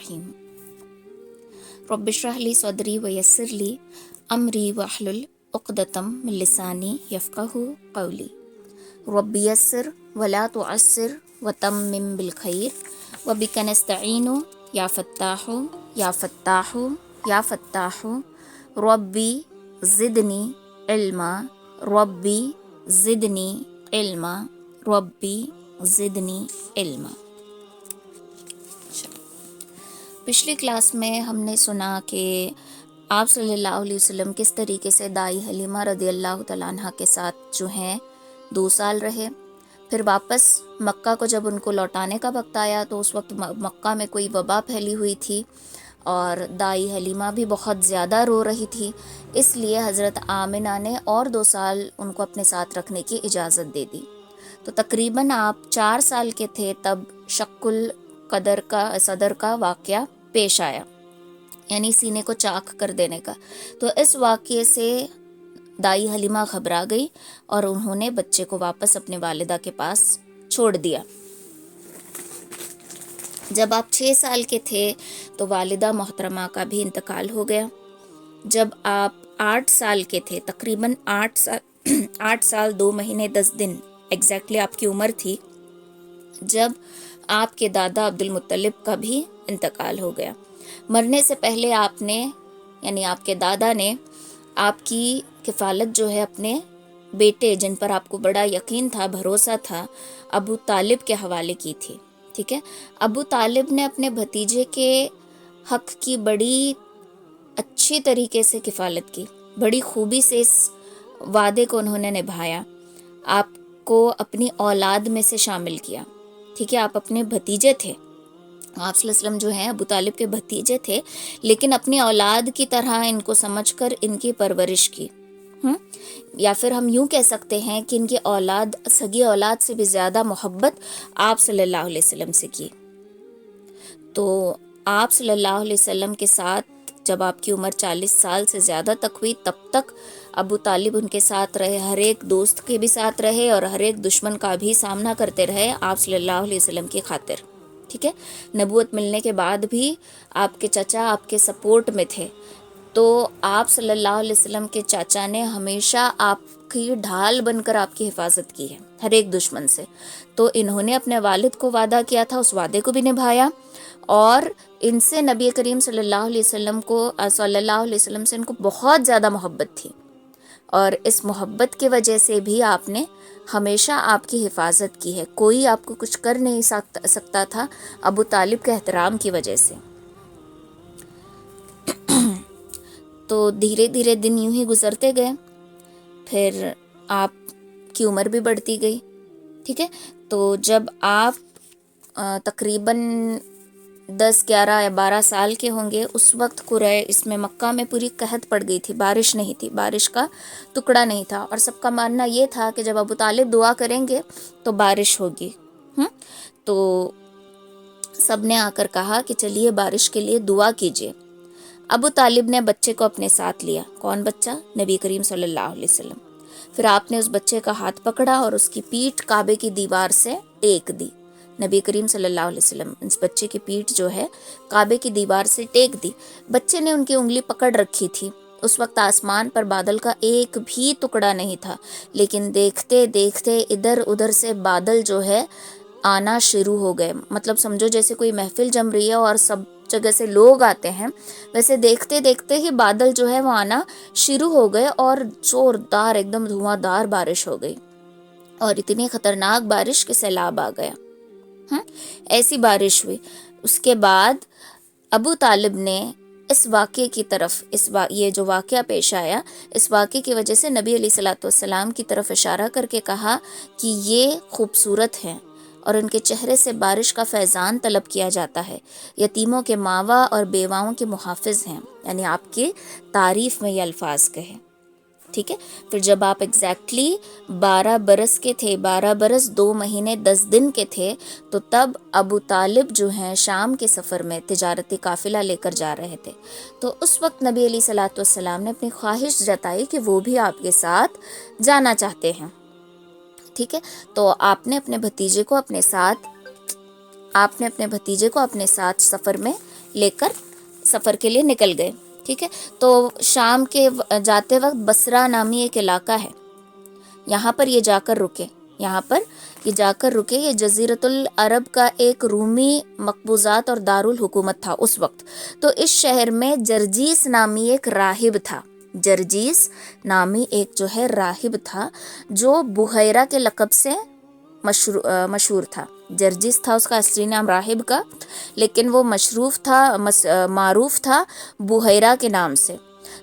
الرحیم رب اشرح لی صدری ویسر لی امری واحلل عقدۃ من لسانی یفقہوا قولی رب یسر ولا تعسر وتمم بالخیر وبک نستعین یا فتاح یا فتاح یا فتاح ربی زدنی علما ربی زدنی علما ربی زدنی علما۔ پچھلی کلاس میں ہم نے سنا کہ آپ صلی اللہ علیہ وسلم کس طریقے سے دائی حلیمہ رضی اللہ تعالیٰ عنہ کے ساتھ جو ہیں 2 سال رہے، پھر واپس مکہ کو جب ان کو لوٹانے کا وقت آیا تو اس وقت مکہ میں کوئی وبا پھیلی ہوئی تھی اور دائی حلیمہ بھی بہت زیادہ رو رہی تھی، اس لیے حضرت آمنہ نے اور 2 سال ان کو اپنے ساتھ رکھنے کی اجازت دے دی۔ تو تقریباً آپ 4 سال کے تھے تب شق صدر کا واقعہ پیش آیا، یعنی سینے کو چاک کر دینے کا۔ تو اس واقعے سے دائی حلیمہ گھبرا گئی اور انہوں نے بچے کو واپس اپنے والدہ کے پاس چھوڑ دیا۔ جب آپ 6 سال کے تھے تو والدہ محترمہ کا بھی انتقال ہو گیا۔ جب آپ 8 سال کے تھے، تقریباً 8 سال 2 مہینے 10 دن ایگزیکٹلی آپ کی عمر تھی، جب آپ کے دادا عبد المطلب کا بھی انتقال ہو گیا۔ مرنے سے پہلے آپ نے یعنی آپ کے دادا نے آپ کی کفالت جو ہے اپنے بیٹے، جن پر آپ کو بڑا یقین تھا، بھروسہ تھا، ابو طالب کے حوالے کی تھی، ٹھیک ہے۔ ابو طالب نے اپنے بھتیجے کے حق کی بڑی اچھی طریقے سے کفالت کی، بڑی خوبی سے اس وعدے کو انہوں نے نبھایا، آپ کو اپنی اولاد میں سے شامل کیا، ٹھیک ہے۔ آپ اپنے بھتیجے تھے، آپ صلی اللہ علیہ وسلم جو ہیں ابو طالب کے بھتیجے تھے، لیکن اپنی اولاد کی طرح ان کو سمجھ کر ان کی پرورش کی، یا پھر ہم یوں کہہ سکتے ہیں کہ ان کی اولاد، سگی اولاد سے بھی زیادہ محبت آپ صلی اللہ علیہ وسلم سے کی۔ تو آپ صلی اللہ علیہ وسلم کے ساتھ جب آپ کی عمر 40 سال سے زیادہ تک ہوئی، تب تک ابو طالب ان کے ساتھ رہے، ہر ایک دوست کے بھی ساتھ رہے اور ہر ایک دشمن کا بھی سامنا کرتے رہے آپ صلی اللہ علیہ وسلم کی خاطر، ٹھیک ہے۔ نبوت ملنے کے بعد بھی آپ کے چچا آپ کے سپورٹ میں تھے، تو آپ صلی اللہ علیہ وسلم کے چاچا نے ہمیشہ آپ کی ڈھال بن کر آپ کی حفاظت کی ہے ہر ایک دشمن سے۔ تو انہوں نے اپنے والد کو وعدہ کیا تھا، اس وعدے کو بھی نبھایا، اور ان سے نبی کریم صلی اللہ علیہ وسلم سے ان کو بہت زیادہ محبت تھی، اور اس محبت کی وجہ سے بھی آپ نے ہمیشہ آپ کی حفاظت کی ہے، کوئی آپ کو کچھ کر نہیں سکتا تھا ابو طالب کے احترام کی وجہ سے۔ تو دھیرے دھیرے دن یوں ہی گزرتے گئے، پھر آپ کی عمر بھی بڑھتی گئی، ٹھیک ہے۔ تو جب آپ تقریباً 10 11 یا 12 سال کے ہوں گے، اس وقت اس میں مکہ میں پوری قحط پڑ گئی تھی، بارش نہیں تھی، بارش کا ٹکڑا نہیں تھا، اور سب کا ماننا یہ تھا کہ جب ابو طالب دعا کریں گے تو بارش ہوگی۔ تو سب نے آ کر کہا کہ چلیے بارش کے لیے دعا کیجیے۔ ابو طالب نے بچے کو اپنے ساتھ لیا، کون بچہ؟ نبی کریم صلی اللہ علیہ وسلم۔ پھر آپ نے اس بچے کا ہاتھ پکڑا اور اس کی پیٹھ کعبے کی دیوار سے ٹیک دی۔ نبی کریم صلی اللہ علیہ وسلم اس بچے کی پیٹھ جو ہے کعبے کی دیوار سے ٹیک دی۔ بچے نے ان کی انگلی پکڑ رکھی تھی، اس وقت آسمان پر بادل کا ایک بھی ٹکڑا نہیں تھا، لیکن دیکھتے دیکھتے ادھر ادھر سے بادل جو ہے آنا شروع ہو گئے، مطلب سمجھو جیسے کوئی محفل جم رہی ہے اور سب جگہ سے لوگ آتے ہیں، ویسے دیکھتے دیکھتے ہی بادل جو ہے وہ آنا شروع ہو گئے، اور زوردار ایک دم دھواں دار بارش ہو گئی، اور اتنی خطرناک بارش کہ سیلاب آ گیا، ایسی بارش ہوئی۔ اس کے بعد ابو طالب نے اس واقعے کی طرف یہ جو واقعہ پیش آیا، اس واقعے کی وجہ سے نبی علیہ الصلوۃ والسلام کی طرف اشارہ کر کے کہا کہ یہ خوبصورت ہیں اور ان کے چہرے سے بارش کا فیضان طلب کیا جاتا ہے، یتیموں کے ماوا اور بیواؤں کے محافظ ہیں، یعنی آپ کی تعریف میں یہ الفاظ کہے، ٹھیک ہے۔ پھر جب آپ ایگزیکٹلی 12 برس کے تھے، 12 برس 2 مہینے 10 دن کے تھے، تو تب ابو طالب جو ہیں شام کے سفر میں تجارتی قافلہ لے کر جا رہے تھے، تو اس وقت نبی علیہ الصلوۃ والسلام نے اپنی خواہش جتائی کہ وہ بھی آپ کے ساتھ جانا چاہتے ہیں، ٹھیک ہے۔ تو آپ نے اپنے بھتیجے کو اپنے ساتھ سفر میں لے کر سفر کے لیے نکل گئے. ٹھیک ہے. تو شام کے جاتے وقت بصرہ نامی ایک علاقہ ہے, یہاں پر یہ جا کر رکے. یہ جزیرۃ العرب کا ایک رومی مقبوضات اور دارالحکومت تھا اس وقت. تو اس شہر میں جرجیس نامی ایک راہب تھا جو بحیرہ کے لقب سے مشہور تھا. جرجیس تھا اس کا اصلی نام راہب کا, لیکن وہ معروف تھا بحیرہ کے نام سے.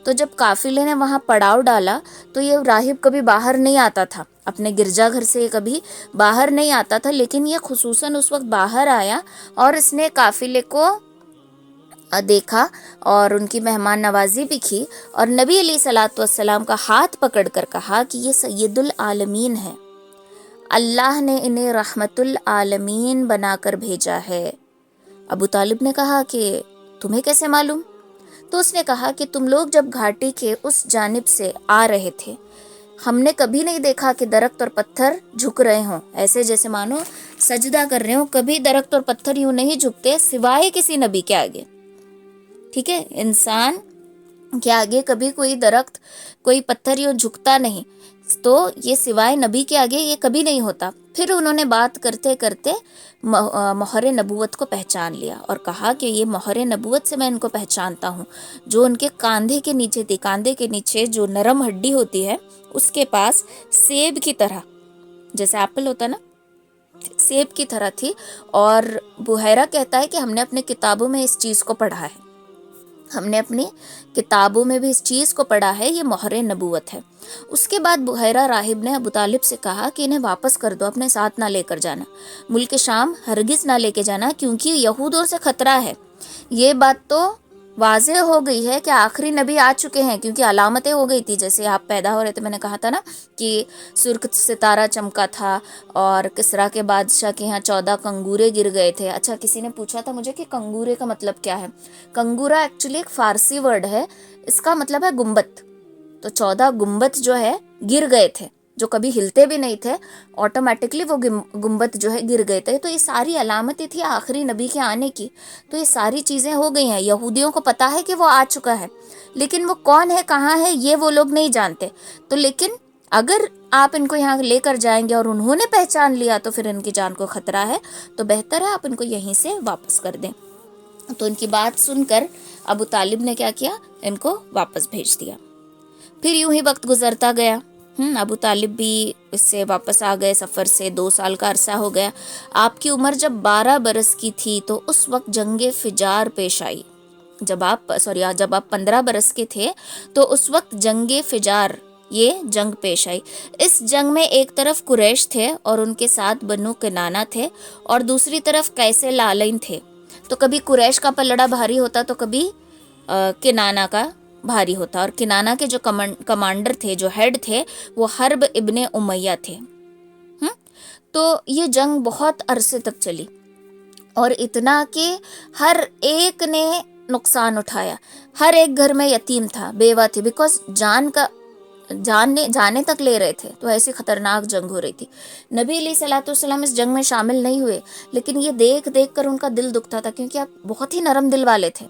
تو جب قافلے نے وہاں پڑاؤ ڈالا تو یہ راہب کبھی باہر نہیں آتا تھا, اپنے گرجا گھر سے کبھی باہر نہیں آتا تھا, لیکن یہ خصوصاً اس وقت باہر آیا اور اس نے قافلے کو دیکھا اور ان کی مہمان نوازی بھی کی, اور نبی علیہ الصلوۃ والسلام کا ہاتھ پکڑ کر کہا کہ یہ سید العالمین ہے, اللہ نے انہیں رحمت العالمین بنا کر بھیجا ہے. ابو طالب نے کہا کہ تمہیں کیسے معلوم؟ تو اس نے کہا کہ تم لوگ جب گھاٹی کے اس جانب سے آ رہے تھے, ہم نے کبھی نہیں دیکھا کہ درخت اور پتھر جھک رہے ہوں, ایسے جیسے مانو سجدہ کر رہے ہوں. کبھی درخت اور پتھر یوں نہیں جھکتے سوائے کسی نبی کے آگے. ٹھیک ہے, انسان کے آگے کبھی کوئی درخت کوئی پتھر یوں جھکتا نہیں, تو یہ سوائے نبی کے آگے یہ کبھی نہیں ہوتا. پھر انہوں نے بات کرتے کرتے مہر نبوت کو پہچان لیا اور کہا کہ یہ مہر نبوت سے میں ان کو پہچانتا ہوں, جو ان کے کاندھے کے نیچے تھی. کاندھے کے نیچے جو نرم ہڈی ہوتی ہے اس کے پاس سیب کی طرح, جیسے ایپل ہوتا نا, سیب کی طرح تھی. اور بحیرہ کہتا ہے کہ ہم نے اپنے کتابوں میں اس چیز کو پڑھا ہے, یہ مہر نبوت ہے. اس کے بعد بحیرہ راہب نے ابو طالب سے کہا کہ انہیں واپس کر دو, اپنے ساتھ نہ لے کر جانا, ملک شام ہرگز نہ لے کے جانا, کیونکہ یہودوں سے خطرہ ہے. یہ بات تو واضح ہو گئی ہے کہ آخری نبی آ چکے ہیں, کیونکہ علامتیں ہو گئی تھی. جیسے آپ پیدا ہو رہے تھے, میں نے کہا تھا نا کہ سرخ ستارہ چمکا تھا اور کسریٰ کے بادشاہ کے یہاں 14 کنگورے گر گئے تھے. اچھا, کسی نے پوچھا تھا مجھے کہ کنگورے کا مطلب کیا ہے. کنگورا ایکچولی ایک فارسی ورڈ ہے, اس کا مطلب ہے گنبد. تو 14 گنبد جو ہے گر گئے تھے, جو کبھی ہلتے بھی نہیں تھے, آٹومیٹکلی وہ گنبد جو ہے گر گئے تھے. تو یہ ساری علامتیں تھی آخری نبی کے آنے کی. تو یہ ساری چیزیں ہو گئی ہیں. یہودیوں کو پتا ہے کہ وہ آ چکا ہے, لیکن وہ کون ہے, کہاں ہے, یہ وہ لوگ نہیں جانتے. تو لیکن اگر آپ ان کو یہاں لے کر جائیں گے اور انہوں نے پہچان لیا تو پھر ان کی جان کو خطرہ ہے, تو بہتر ہے آپ ان کو یہیں سے واپس کر دیں. تو ان کی بات سن کر ابو طالب نے کیا کیا, ان کو واپس بھیج دیا. پھر یوں ہی وقت گزرتا گیا. ابو طالب بھی اس سے واپس آ گئے سفر سے. 2 سال کا عرصہ ہو گیا. آپ کی عمر جب 12 برس کی تھی تو اس وقت جنگ فجار پیش آئی. جب آپ 15 برس کے تھے تو اس وقت جنگ فجار, یہ جنگ پیش آئی. اس جنگ میں ایک طرف قریش تھے اور ان کے ساتھ بنو کنانہ تھے, اور دوسری طرف قیس لالین تھے. تو کبھی قریش کا پلڑا بھاری ہوتا تو کبھی کنانہ کا بھاری ہوتا, اور کنانہ کے جو کمانڈر تھے, جو ہیڈ تھے, وہ حرب ابن امیہ تھے. تو یہ جنگ بہت عرصے تک چلی, اور اتنا کہ ہر ایک نے نقصان اٹھایا. ہر ایک گھر میں یتیم تھا, بیوہ تھی, بیکاز جانے تک لے رہے تھے. تو ایسی خطرناک جنگ ہو رہی تھی. نبی علیہ الصلوۃ والسلام اس جنگ میں شامل نہیں ہوئے, لیکن یہ دیکھ کر ان کا دل دکھتا تھا, کیونکہ آپ بہت ہی نرم دل والے تھے.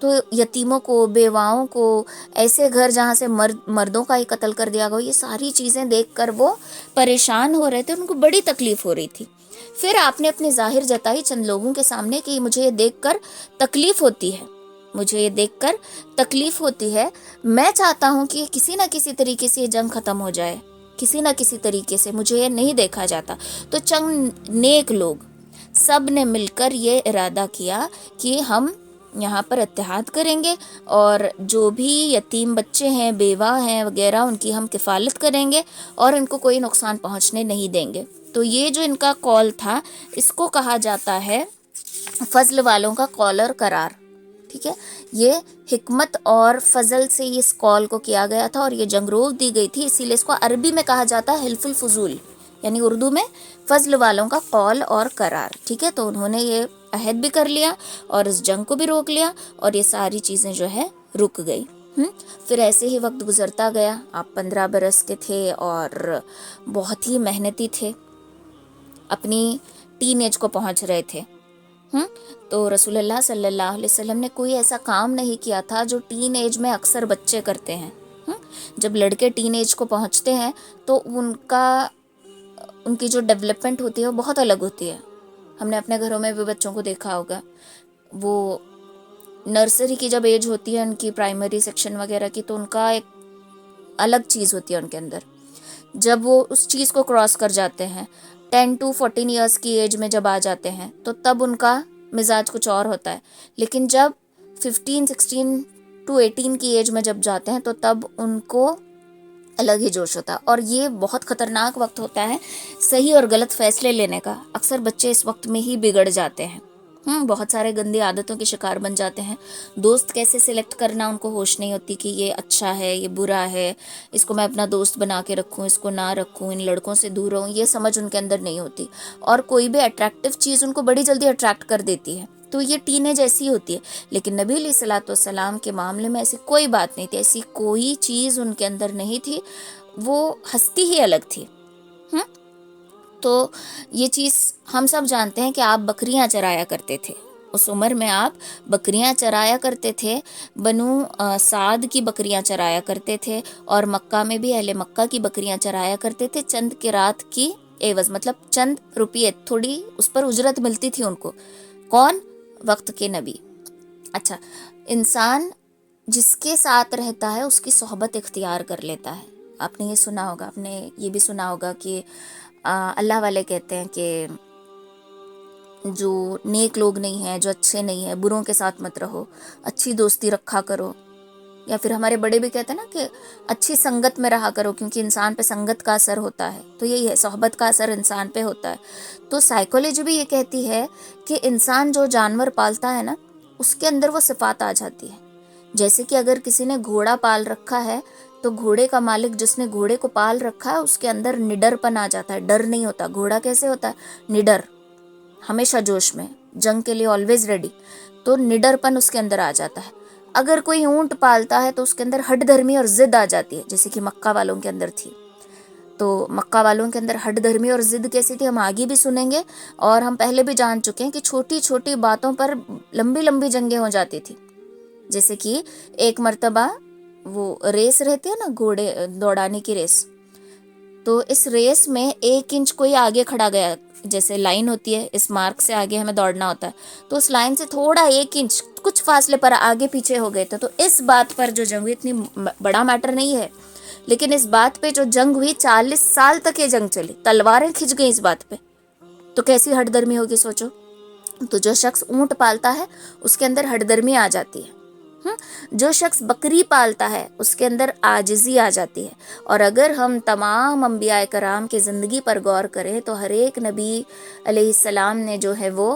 تو یتیموں کو, بیواؤں کو, ایسے گھر جہاں سے مردوں کا ہی قتل کر دیا گیا, یہ ساری چیزیں دیکھ کر وہ پریشان ہو رہے تھے, ان کو بڑی تکلیف ہو رہی تھی. پھر آپ نے اپنی ظاہر جتائی چند لوگوں کے سامنے کہ مجھے یہ دیکھ کر تکلیف ہوتی ہے, میں چاہتا ہوں کہ کسی نہ کسی طریقے سے یہ جنگ ختم ہو جائے, کسی نہ کسی طریقے سے, مجھے یہ نہیں دیکھا جاتا. تو چند نیک لوگ سب نے مل کر یہ ارادہ کیا کہ ہم یہاں پر اتحاد کریں گے, اور جو بھی یتیم بچے ہیں, بیوہ ہیں وغیرہ, ان کی ہم کفالت کریں گے اور ان کو کوئی نقصان پہنچنے نہیں دیں گے. تو یہ جو ان کا قول تھا, اس کو کہا جاتا ہے فضل والوں کا قول اور قرار. ٹھیک ہے, یہ حکمت اور فضل سے اس قول کو کیا گیا تھا, اور یہ جنگ روک دی گئی تھی. اسی لیے اس کو عربی میں کہا جاتا ہے حلف الفضول, یعنی اردو میں فضل والوں کا قول اور قرار. ٹھیک ہے, تو انہوں نے یہ عہد بھی کر لیا اور اس جنگ کو بھی روک لیا, اور یہ ساری چیزیں جو ہے رک گئی. پھر ایسے ہی وقت گزرتا گیا. آپ 15 برس کے تھے اور بہت ہی محنتی تھے, اپنی ٹین ایج کو پہنچ رہے تھے. تو رسول اللہ صلی اللہ علیہ وسلم نے کوئی ایسا کام نہیں کیا تھا جو ٹین ایج میں اکثر بچے کرتے ہیں. جب لڑکے ٹین ایج کو پہنچتے ہیں تو ان کی جو ڈیولپمنٹ ہوتی ہے وہ بہت الگ ہوتی ہے. ہم نے اپنے گھروں میں بھی بچوں کو دیکھا ہوگا، وہ نرسری کی جب ایج ہوتی ہے ان کی، پرائمری سیکشن وغیرہ کی، تو ان کا ایک الگ چیز ہوتی ہے ان کے اندر. جب وہ اس چیز کو کراس کر جاتے ہیں 10 to 14 ایئرس کی ایج میں جب آ جاتے ہیں تو تب ان کا مزاج کچھ اور ہوتا ہے. لیکن جب 15 16 to 18 کی ایج میں جب جاتے ہیں تو تب ان کو الگ ہی جوش ہوتا ہے. اور یہ بہت خطرناک وقت ہوتا ہے صحیح اور غلط فیصلے لینے کا. اکثر بچے اس وقت میں ہی بگڑ جاتے ہیں، بہت سارے گندی عادتوں کے شکار بن جاتے ہیں. دوست کیسے سلیکٹ کرنا ان کو ہوش نہیں ہوتی کہ یہ اچھا ہے یہ برا ہے، اس کو میں اپنا دوست بنا کے رکھوں اس کو نہ رکھوں، ان لڑکوں سے دور رہوں، یہ سمجھ ان کے اندر نہیں ہوتی. اور کوئی بھی اٹریکٹیو چیز ان کو بڑی جلدی اٹریکٹ کر دیتی ہے. تو یہ ٹین ایج ایسی ہوتی ہے. لیکن نبی علیہ الصلوۃ والسلام کے معاملے میں ایسی کوئی بات نہیں تھی، ایسی کوئی چیز ان کے اندر نہیں تھی، وہ ہستی ہی الگ تھی. تو یہ چیز ہم سب جانتے ہیں کہ آپ بکریاں چرایا کرتے تھے. اس عمر میں آپ بکریاں چرایا کرتے تھے. بنو سعد کی بکریاں چرایا کرتے تھے، اور مکہ میں بھی اہل مکہ کی بکریاں چرایا کرتے تھے چند قرات کی عوض، مطلب چند روپیے، تھوڑی اس پر اجرت ملتی تھی ان کو. کون؟ وقت کے نبی. اچھا، انسان جس کے ساتھ رہتا ہے اس کی صحبت اختیار کر لیتا ہے. آپ نے یہ سنا ہوگا، آپ نے یہ بھی سنا ہوگا کہ اللہ والے کہتے ہیں کہ جو نیک لوگ نہیں ہیں، جو اچھے نہیں ہیں، بروں کے ساتھ مت رہو، اچھی دوستی رکھا کرو. یا پھر ہمارے بڑے بھی کہتے ہیں نا کہ اچھی سنگت میں رہا کرو، کیونکہ انسان پہ سنگت کا اثر ہوتا ہے. تو یہی ہے، صحبت کا اثر انسان پہ ہوتا ہے. تو سائیکولوجی بھی یہ کہتی ہے کہ انسان جو جانور پالتا ہے نا، اس کے اندر وہ صفات آ جاتی ہے. جیسے کہ اگر کسی نے گھوڑا پال رکھا ہے تو گھوڑے کا مالک جس نے گھوڑے کو پال رکھا ہے اس کے اندر نڈر پن آ جاتا ہے، ڈر نہیں ہوتا. گھوڑا کیسے ہوتا ہے؟ نڈر، ہمیشہ جوش میں، جنگ کے لیے آلویز ریڈی. تو نڈر پن اس کے اندر آ جاتا ہے. اگر کوئی اونٹ پالتا ہے تو اس کے اندر ہٹ دھرمی اور ضد آ جاتی ہے، جیسے کہ مکہ والوں کے اندر تھی. تو مکہ والوں کے اندر ہٹ دھرمی اور ضد کیسی تھی ہم آگے بھی سنیں گے. اور ہم پہلے بھی جان چکے ہیں کہ چھوٹی چھوٹی باتوں پر لمبی لمبی جنگیں ہو جاتی تھی. جیسے کہ ایک مرتبہ وہ ریس رہتی ہے نا، گھوڑے دوڑانے کی ریس، تو اس ریس میں 1 انچ کوئی آگے کھڑا گیا، جیسے لائن ہوتی ہے اس مارک سے آگے ہمیں دوڑنا ہوتا ہے، تو اس لائن سے تھوڑا 1 انچ کچھ فاصلے پر آگے پیچھے ہو گئے تھے. تو اس بات پر جو جنگ ہوئی، اتنی بڑا میٹر نہیں ہے، لیکن اس بات پہ جو جنگ ہوئی 40 سال تک یہ جنگ چلی، تلواریں کھنچ گئی اس بات پہ. تو کیسی ہٹ درمی ہوگی سوچو. تو جو شخص اونٹ پالتا ہے اس کے اندر ہٹ درمی آ جاتی ہے. جو شخص بکری پالتا ہے اس کے اندر عاجزی آ جاتی ہے. اور اگر ہم تمام انبیاء کرام کی زندگی پر غور کریں تو ہر ایک نبی علیہ السلام نے جو ہے وہ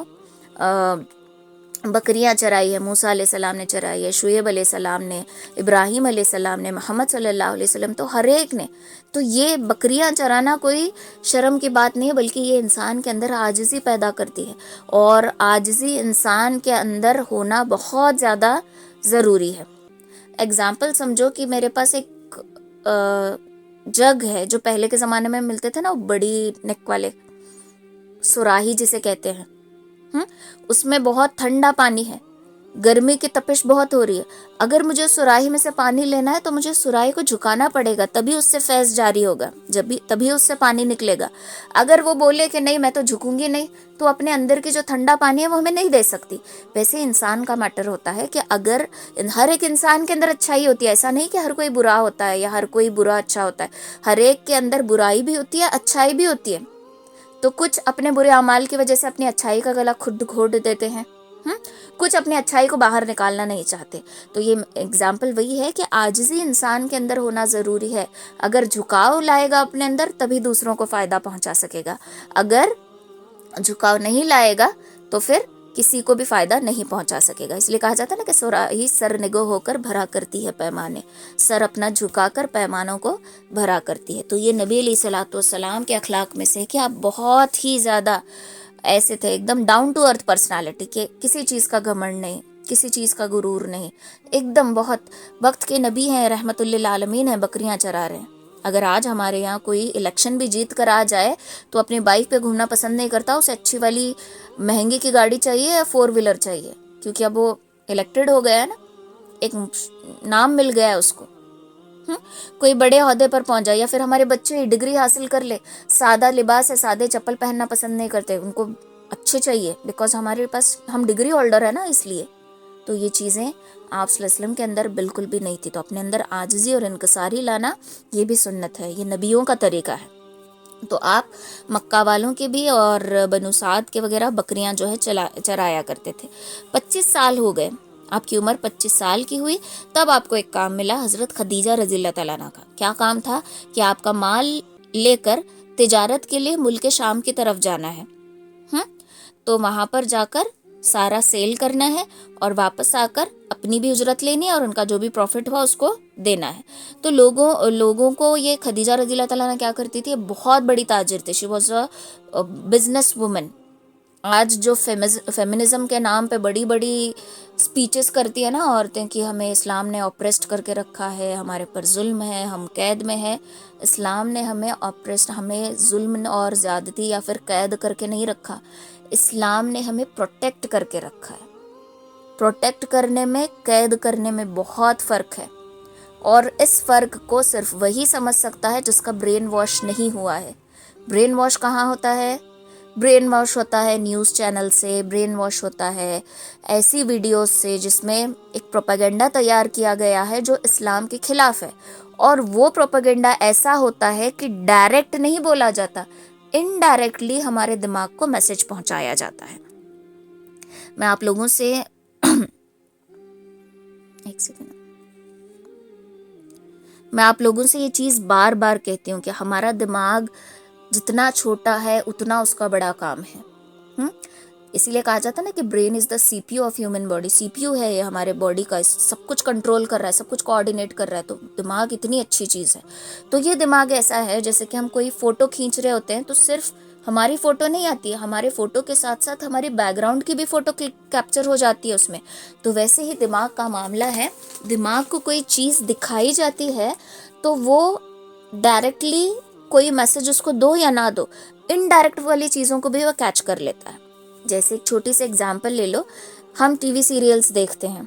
بکریاں چرائی ہے. موسیٰ علیہ السلام نے چرائی ہے، شعیب علیہ السلام نے، ابراہیم علیہ السلام نے، محمد صلی اللہ علیہ وسلم، تو ہر ایک نے. تو یہ بکریاں چرانا کوئی شرم کی بات نہیں ہے، بلکہ یہ انسان کے اندر عاجزی پیدا کرتی ہے. اور عاجزی انسان کے اندر ہونا بہت زیادہ ضروری ہے. اگزامپل سمجھو کہ میرے پاس ایک جگ ہے جو پہلے کے زمانے میں ملتے تھے نا، بڑی نیک والے، سراہی جسے کہتے ہیں. اس میں بہت ٹھنڈا پانی ہے، گرمی کی تپش بہت ہو رہی ہے. اگر مجھے سراہی میں سے پانی لینا ہے تو مجھے سراہی کو جھکانا پڑے گا، تبھی اس سے فیض جاری ہوگا، تبھی اس سے پانی نکلے گا. اگر وہ بولے کہ نہیں میں تو جھکوں گی نہیں، تو اپنے اندر کی جو ٹھنڈا پانی ہے وہ ہمیں نہیں دے سکتی. ویسے انسان کا میٹر ہوتا ہے کہ اگر ہر ایک انسان کے اندر اچھائی ہوتی ہے، ایسا نہیں کہ ہر کوئی برا ہوتا ہے یا ہر کوئی برا اچھا ہوتا ہے. ہر ایک کے اندر برائی بھی ہوتی ہے، اچھائی بھی ہوتی ہے. تو کچھ اپنے برے اعمال کی وجہ سے اپنی اچھائی کا گلا خود گھونٹ دیتے ہیں، کچھ اپنی اچھائی کو باہر نکالنا نہیں چاہتے. تو یہ اگزامپل وہی ہے کہ عاجزی انسان کے اندر ہونا ضروری ہے. اگر جھکاؤ لائے گا اپنے اندر تبھی دوسروں کو فائدہ پہنچا سکے گا. اگر جھکاؤ نہیں لائے گا تو پھر کسی کو بھی فائدہ نہیں پہنچا سکے گا. اس لیے کہا جاتا ہے نا کہ سراہی سر نگو ہو کر بھرا کرتی ہے پیمانے، سر اپنا جھکا کر پیمانوں کو بھرا کرتی ہے. تو یہ نبی علیہ الصلوۃ والسلام کے اخلاق میں سے کہ آپ بہت ہی زیادہ ایسے تھے، ایک دم ڈاؤن ٹو ارتھ پرسنالٹی، کہ کسی چیز کا گھمنڈ نہیں، کسی چیز کا غرور نہیں، ایک دم بہت. وقت کے نبی ہیں، رحمت للعالمین ہیں، بکریاں چرا رہے ہیں. اگر آج ہمارے یہاں کوئی الیکشن بھی جیت کر آ جائے تو اپنی بائک پہ گھومنا پسند نہیں کرتا، اسے اچھی والی مہنگی کی گاڑی چاہیے یا 4 ویلر چاہیے، کیونکہ اب وہ الیکٹڈ ہو گیا ہے نا، ایک نام مل گیا ہے اس کو. کوئی بڑے عہدے پر پہنچ جائے، یا پھر ہمارے بچے ڈگری حاصل کر لے، سادہ لباس ہے، سادے چپل پہننا پسند نہیں کرتے، ان کو اچھے چاہیے، بیکاز ہمارے پاس ہم ڈگری ہولڈر ہے نا، اس لیے. تو یہ چیزیں آپ صلی اللہ علیہ وسلم کے اندر بالکل بھی نہیں تھی. تو اپنے اندر عاجزی اور انکساری لانا یہ بھی سنت ہے، یہ نبیوں کا طریقہ ہے. تو آپ مکہ والوں کے بھی اور بنو سعد کے وغیرہ بکریاں جو ہے چرایا کرتے تھے. 25 سال ہو گئے، آپ کی عمر 25 سال کی ہوئی، تب آپ کو ایک کام ملا حضرت خدیجہ رضی اللہ تعالیٰ عنہ کا. کیا کام تھا؟ کہ آپ کا مال لے کر تجارت کے لیے ملک شام کی طرف جانا ہے. تو وہاں پر جا کر سارا سیل کرنا ہے اور واپس آ کر اپنی بھی اجرت لینی ہے اور ان کا جو بھی پروفٹ ہوا اس کو دینا ہے. تو لوگوں کو یہ خدیجہ رضی اللہ تعالیٰ نے کیا کرتی تھی، بہت بڑی تاجر تھی. She was a business woman. آج جو فیمنزم کے نام پہ بڑی بڑی سپیچز کرتی ہے نا عورتیں کہ ہمیں اسلام نے اپریسڈ کر کے رکھا ہے، ہمارے پر ظلم ہے، ہم قید میں ہیں. اسلام نے ہمیں ظلم اور زیادتی یا پھر قید کر کے نہیں رکھا، اسلام نے ہمیں پروٹیکٹ کر کے رکھا ہے. پروٹیکٹ کرنے میں قید کرنے میں بہت فرق ہے، اور اس فرق کو صرف وہی سمجھ سکتا ہے جس کا برین واش نہیں ہوا ہے. برین واش کہاں ہوتا ہے؟ برین واش ہوتا ہے نیوز چینل سے، برین واش ہوتا ہے ایسی ویڈیوز سے جس میں ایک پروپیگنڈا تیار کیا گیا ہے جو اسلام کے خلاف ہے، اور وہ پروپیگنڈا ایسا ہوتا ہے کہ ڈائریکٹ نہیں بولا جاتا، انڈائریکٹلی ہمارے دماغ کو میسج پہنچایا جاتا ہے. میں آپ لوگوں سے ایک سیکنڈ، میں آپ لوگوں سے یہ چیز بار بار کہتی ہوں کہ ہمارا دماغ جتنا چھوٹا ہے اتنا اس کا بڑا کام ہے. اسی لیے کہا جاتا ہے نا کہ brain is the C P U of human body. C P U ہے یہ ہمارے باڈی کا، سب کچھ کنٹرول کر رہا ہے، سب کچھ کوآرڈینیٹ کر رہا ہے. تو دماغ اتنی اچھی چیز ہے. تو یہ دماغ ایسا ہے جیسے کہ ہم کوئی فوٹو کھینچ رہے ہوتے ہیں تو صرف ہماری فوٹو نہیں آتی ہے، ہمارے فوٹو کے ساتھ ساتھ ہماری بیک گراؤنڈ کی بھی فوٹو کیپچر ہو جاتی ہے اس میں. تو ویسے ہی دماغ کا معاملہ ہے، دماغ کو کوئی چیز دکھائی جاتی ہے تو وہ ڈائریکٹلی کوئی میسج اس کو دو یا نہ دو، انڈائریکٹ والی چیزوں کو بھی وہ کیچ کر لیتا ہے. جیسے ایک چھوٹی سی اگزامپل لے لو، ہم ٹی وی سیریلز دیکھتے ہیں.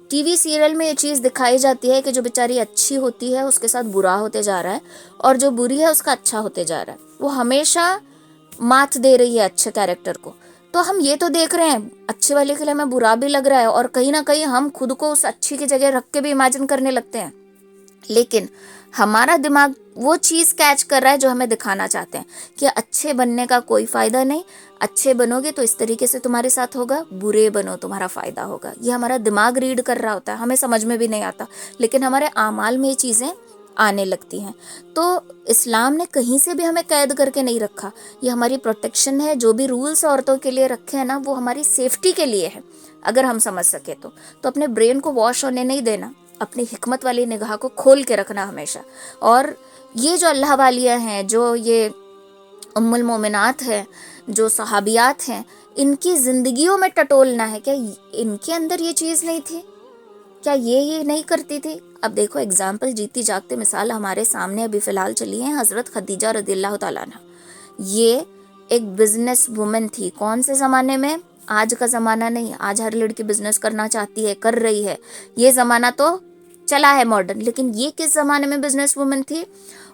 ٹی وی سیریل میں یہ چیز دکھائی جاتی ہے کہ جو بیچاری اچھی ہوتی ہے اس کے ساتھ برا ہوتے جا رہا ہے، اور جو بری ہے اس کا اچھا ہوتے جا رہا ہے. وہ ہمیشہ مات دے رہی ہے اچھے کیریکٹر کو. تو ہم یہ تو دیکھ رہے ہیں اچھے والے کے لیے ہمیں برا بھی لگ رہا ہے، اور کہیں نہ کہیں ہم خود کو اس اچھی کی جگہ رکھ کے بھی امیجن کرنے لگتے ہیں. لیکن ہمارا دماغ وہ چیز کیچ کر رہا ہے جو ہمیں دکھانا چاہتے ہیں کہ اچھے بننے کا کوئی فائدہ نہیں، اچھے بنو گے تو اس طریقے سے تمہارے ساتھ ہوگا، برے بنو تمہارا فائدہ ہوگا. یہ ہمارا دماغ ریڈ کر رہا ہوتا ہے، ہمیں سمجھ میں بھی نہیں آتا، لیکن ہمارے اعمال میں یہ چیزیں آنے لگتی ہیں. تو اسلام نے کہیں سے بھی ہمیں قید کر کے نہیں رکھا، یہ ہماری پروٹیکشن ہے. جو بھی رولز عورتوں کے لیے رکھے ہیں نا وہ ہماری سیفٹی کے لیے ہے، اگر ہم سمجھ سکے تو. تو اپنے برین کو واش ہونے نہیں دینا، اپنی حکمت والی نگاہ کو کھول کے رکھنا ہمیشہ. اور یہ جو اللہ والیاں ہیں، جو یہ ام المومنات ہیں، جو صحابیات ہیں، ان کی زندگیوں میں ٹٹولنا ہے. کیا ان کے اندر یہ چیز نہیں تھی؟ کیا یہ نہیں کرتی تھی؟ اب دیکھو ایگزامپل، جیتی جاگتی مثال ہمارے سامنے ابھی فی الحال چلی ہیں، حضرت خدیجہ رضی اللہ تعالیٰ عنہ. یہ ایک بزنس وومن تھی. کون سے زمانے میں؟ آج کا زمانہ نہیں. آج ہر لڑکی بزنس کرنا چاہتی ہے، کر رہی ہے، یہ زمانہ تو چلا ہے ماڈرن. لیکن یہ کس زمانے میں بزنس وومن تھی؟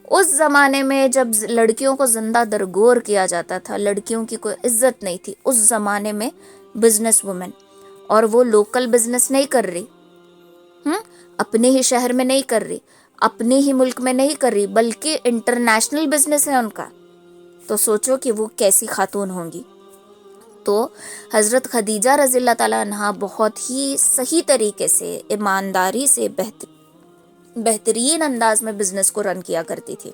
اس زمانے میں جب لڑکیوں کو زندہ درگور کیا جاتا تھا، لڑکیوں کی کوئی عزت نہیں تھی، اس زمانے میں بزنس وومن. اور وہ لوکل بزنس نہیں کر رہی، اپنے ہی شہر میں نہیں کر رہی، اپنے ہی ملک میں نہیں کر رہی، بلکہ انٹرنیشنل بزنس ہے ان کا. تو سوچو کہ وہ کیسی خاتون ہوں گی. تو حضرت خدیجہ رضی اللہ تعالیٰ عنہ بہت ہی صحیح طریقے سے، ایمانداری سے، بہترین انداز میں بزنس کو رن کیا کرتی تھی.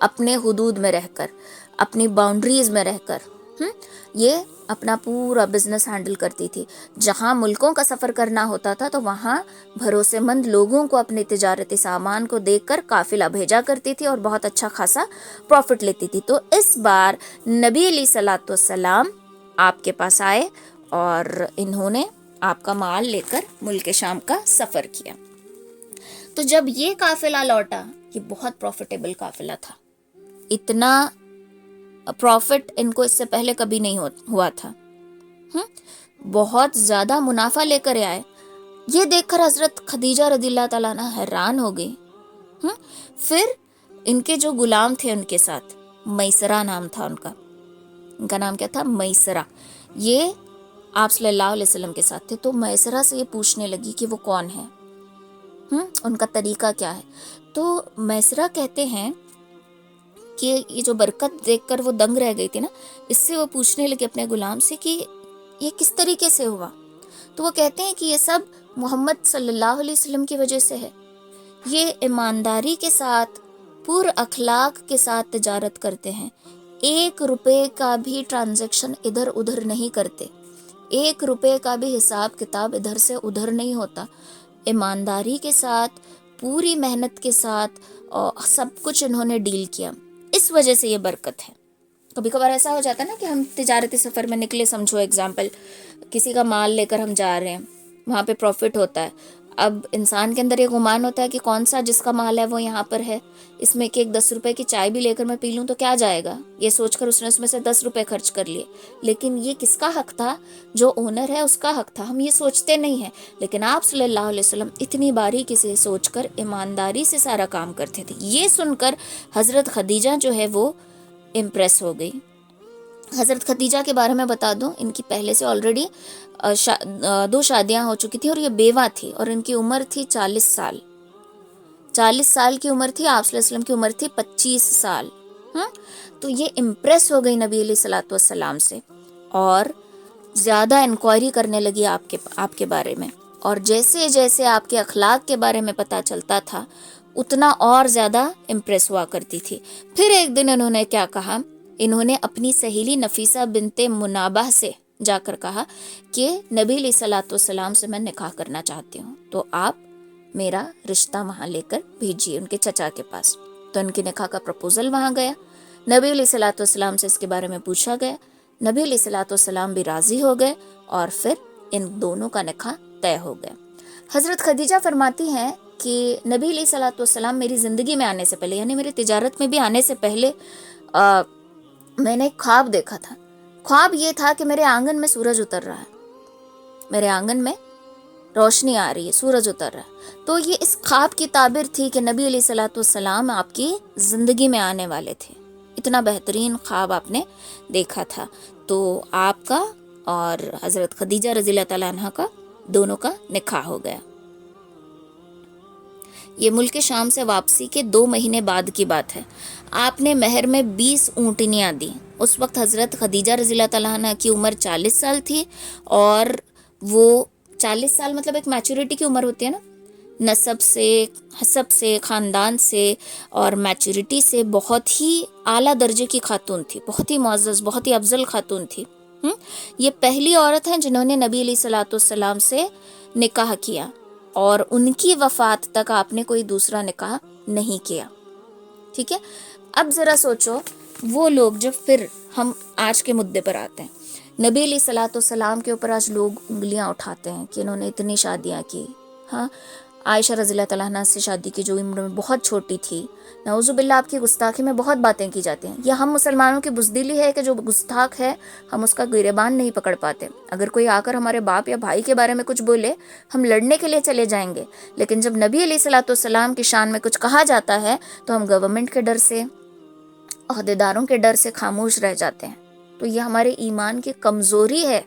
اپنے حدود میں رہ کر، اپنی باؤنڈریز میں رہ کر یہ اپنا پورا بزنس ہینڈل کرتی تھی. جہاں ملکوں کا سفر کرنا ہوتا تھا تو وہاں بھروسے مند لوگوں کو اپنے تجارتی سامان کو دیکھ کر قافلہ بھیجا کرتی تھی اور بہت اچھا خاصا پروفٹ لیتی تھی. تو اس بار نبی علیہ الصلوۃ والسلام آپ کے پاس آئے اور انہوں نے آپ کا مال لے کر ملک شام کا سفر کیا. تو جب یہ قافلہ لوٹا یہ بہت پروفیٹیبل قافلہ تھا، اتنا پروفٹ ان کو اس سے پہلے کبھی نہیں ہوا تھا، بہت زیادہ منافع لے کر آئے۔ یہ دیکھ کر حضرت خدیجہ رضی اللہ تعالیٰ عنہ حیران ہو گئی۔ پھر ان کے جو غلام تھے ان کے ساتھ، میسرہ نام تھا ان کا نام کیا تھا؟ میسرہ۔ یہ آپ صلی اللہ علیہ وسلم کے ساتھ تھے، تو میسرہ سے یہ پوچھنے لگی کہ وہ کون ہے، ان کا طریقہ کیا ہے۔ تو میسرہ کہتے ہیں کہ یہ جو برکت دیکھ کر وہ دنگ رہ گئی تھی نا، اس سے وہ پوچھنے لگے اپنے غلام سے کہ یہ کس طریقے سے ہوا؟ تو وہ کہتے ہیں کہ یہ سب محمد صلی اللہ علیہ وسلم کی وجہ سے ہے۔ یہ ایمانداری کے ساتھ، پور اخلاق کے ساتھ تجارت کرتے ہیں، 1 روپے کا بھی ٹرانزیکشن ادھر ادھر نہیں کرتے، 1 روپے کا بھی حساب کتاب ادھر سے ادھر نہیں ہوتا، ایمانداری کے ساتھ، پوری محنت کے ساتھ سب کچھ انہوں نے ڈیل کیا، اس وجہ سے یہ برکت ہے۔ کبھی کبھار ایسا ہو جاتا ہے نا کہ ہم تجارتی سفر میں نکلے، سمجھو ایگزامپل کسی کا مال لے کر ہم جا رہے ہیں، وہاں پہ پروفٹ ہوتا ہے، اب انسان کے اندر یہ گمان ہوتا ہے کہ کون سا جس کا مال ہے وہ یہاں پر ہے، اس میں کہ 10 روپے کی چائے بھی لے کر میں پی لوں تو کیا جائے گا، یہ سوچ کر اس نے اس میں سے 10 روپے خرچ کر لیے، لیکن یہ کس کا حق تھا؟ جو اونر ہے اس کا حق تھا، ہم یہ سوچتے نہیں ہیں، لیکن آپ صلی اللہ علیہ وسلم اتنی باریکی سے سوچ کر ایمانداری سے سارا کام کرتے تھے۔ یہ سن کر حضرت خدیجہ جو ہے وہ امپریس ہو گئی۔ حضرت خدیجہ کے بارے میں بتا دوں، ان کی پہلے سے آلریڈی 2 شادیاں ہو چکی تھی اور یہ بیوہ تھی، اور ان کی عمر تھی 40 سال، 40 سال کی عمر تھی، آپ صلی اللہ علیہ وسلم کی عمر تھی 25 سال۔ تو یہ امپریس ہو گئی نبی علیہ الصلوۃ والسلام سے، اور زیادہ انکوائری کرنے لگی آپ کے بارے میں، اور جیسے جیسے آپ کے اخلاق کے بارے میں پتہ چلتا تھا اتنا اور زیادہ امپریس ہوا کرتی تھی۔ پھر ایک دن انہوں نے کیا کہا، انہوں نے اپنی سہیلی نفیسہ بنت منابہ سے جا کر کہا کہ نبی علیہ الصلوۃ والسلام سے میں نکاح کرنا چاہتی ہوں، تو آپ میرا رشتہ وہاں لے کر بھیجیے ان کے چچا کے پاس۔ تو ان کے نکاح کا پرپوزل وہاں گیا، نبی علیہ الصلوۃ والسلام سے اس کے بارے میں پوچھا گیا، نبی علیہ الصلوۃ والسلام بھی راضی ہو گئے، اور پھر ان دونوں کا نکاح طے ہو گیا۔ حضرت خدیجہ فرماتی ہیں کہ نبی علیہ الصلوۃ والسلام میری زندگی میں آنے سے پہلے، یعنی میری تجارت میں بھی آنے سے پہلے، میں نے ایک خواب دیکھا تھا۔ خواب یہ تھا کہ میرے آنگن میں سورج اتر رہا ہے، میرے آنگن میں روشنی آ رہی ہے، سورج اتر رہا ہے۔ تو یہ اس خواب کی تعبیر تھی کہ نبی علیہ الصلوۃ والسلام آپ کی زندگی میں آنے والے تھے۔ اتنا بہترین خواب آپ نے دیکھا تھا۔ تو آپ کا اور حضرت خدیجہ رضی اللہ تعالیٰ عنہ کا دونوں کا نکاح ہو گیا۔ یہ ملک شام سے واپسی کے 2 مہینے بعد کی بات ہے۔ آپ نے مہر میں 20 اونٹنیاں دی۔ اس وقت حضرت خدیجہ رضی اللہ تعالیٰ عنہ کی عمر 40 سال تھی، اور وہ 40 سال مطلب ایک میچورٹی کی عمر ہوتی ہے نا، نسب سے، حسب سے، خاندان سے اور میچورٹی سے بہت ہی اعلیٰ درجے کی خاتون تھی، بہت ہی معزز، بہت ہی افضل خاتون تھی۔ یہ پہلی عورت ہیں جنہوں نے نبی علیہ الصلوۃ والسلام سے نکاح کیا، اور ان کی وفات تک آپ نے کوئی دوسرا نکاح نہیں کیا۔ ٹھیک ہے، اب ذرا سوچو وہ لوگ، جو پھر ہم آج کے مدعے پر آتے ہیں، نبی علیہ الصلوۃ والسلام کے اوپر آج لوگ انگلیاں اٹھاتے ہیں کہ انہوں نے اتنی شادیاں کی۔ ہاں، عائشہ رضی اللہ تعالیٰ عنہ سے شادی کی جو عمر میں بہت چھوٹی تھی۔ نعوذ باللہ، آپ کی گستاخی میں بہت باتیں کی جاتی ہیں۔ یہ ہم مسلمانوں کی بزدلی ہے کہ جو گستاخ ہے ہم اس کا گریبان نہیں پکڑ پاتے۔ اگر کوئی آ کر ہمارے باپ یا بھائی کے بارے میں کچھ بولے، ہم لڑنے کے لیے چلے جائیں گے، لیکن جب نبی علیہ الصلوۃ والسلام کی شان میں کچھ کہا جاتا ہے تو ہم گورنمنٹ کے ڈر سے، عہدیداروں کے ڈر سے خاموش رہ جاتے ہیں۔ تو یہ ہمارے ایمان کی کمزوری ہے۔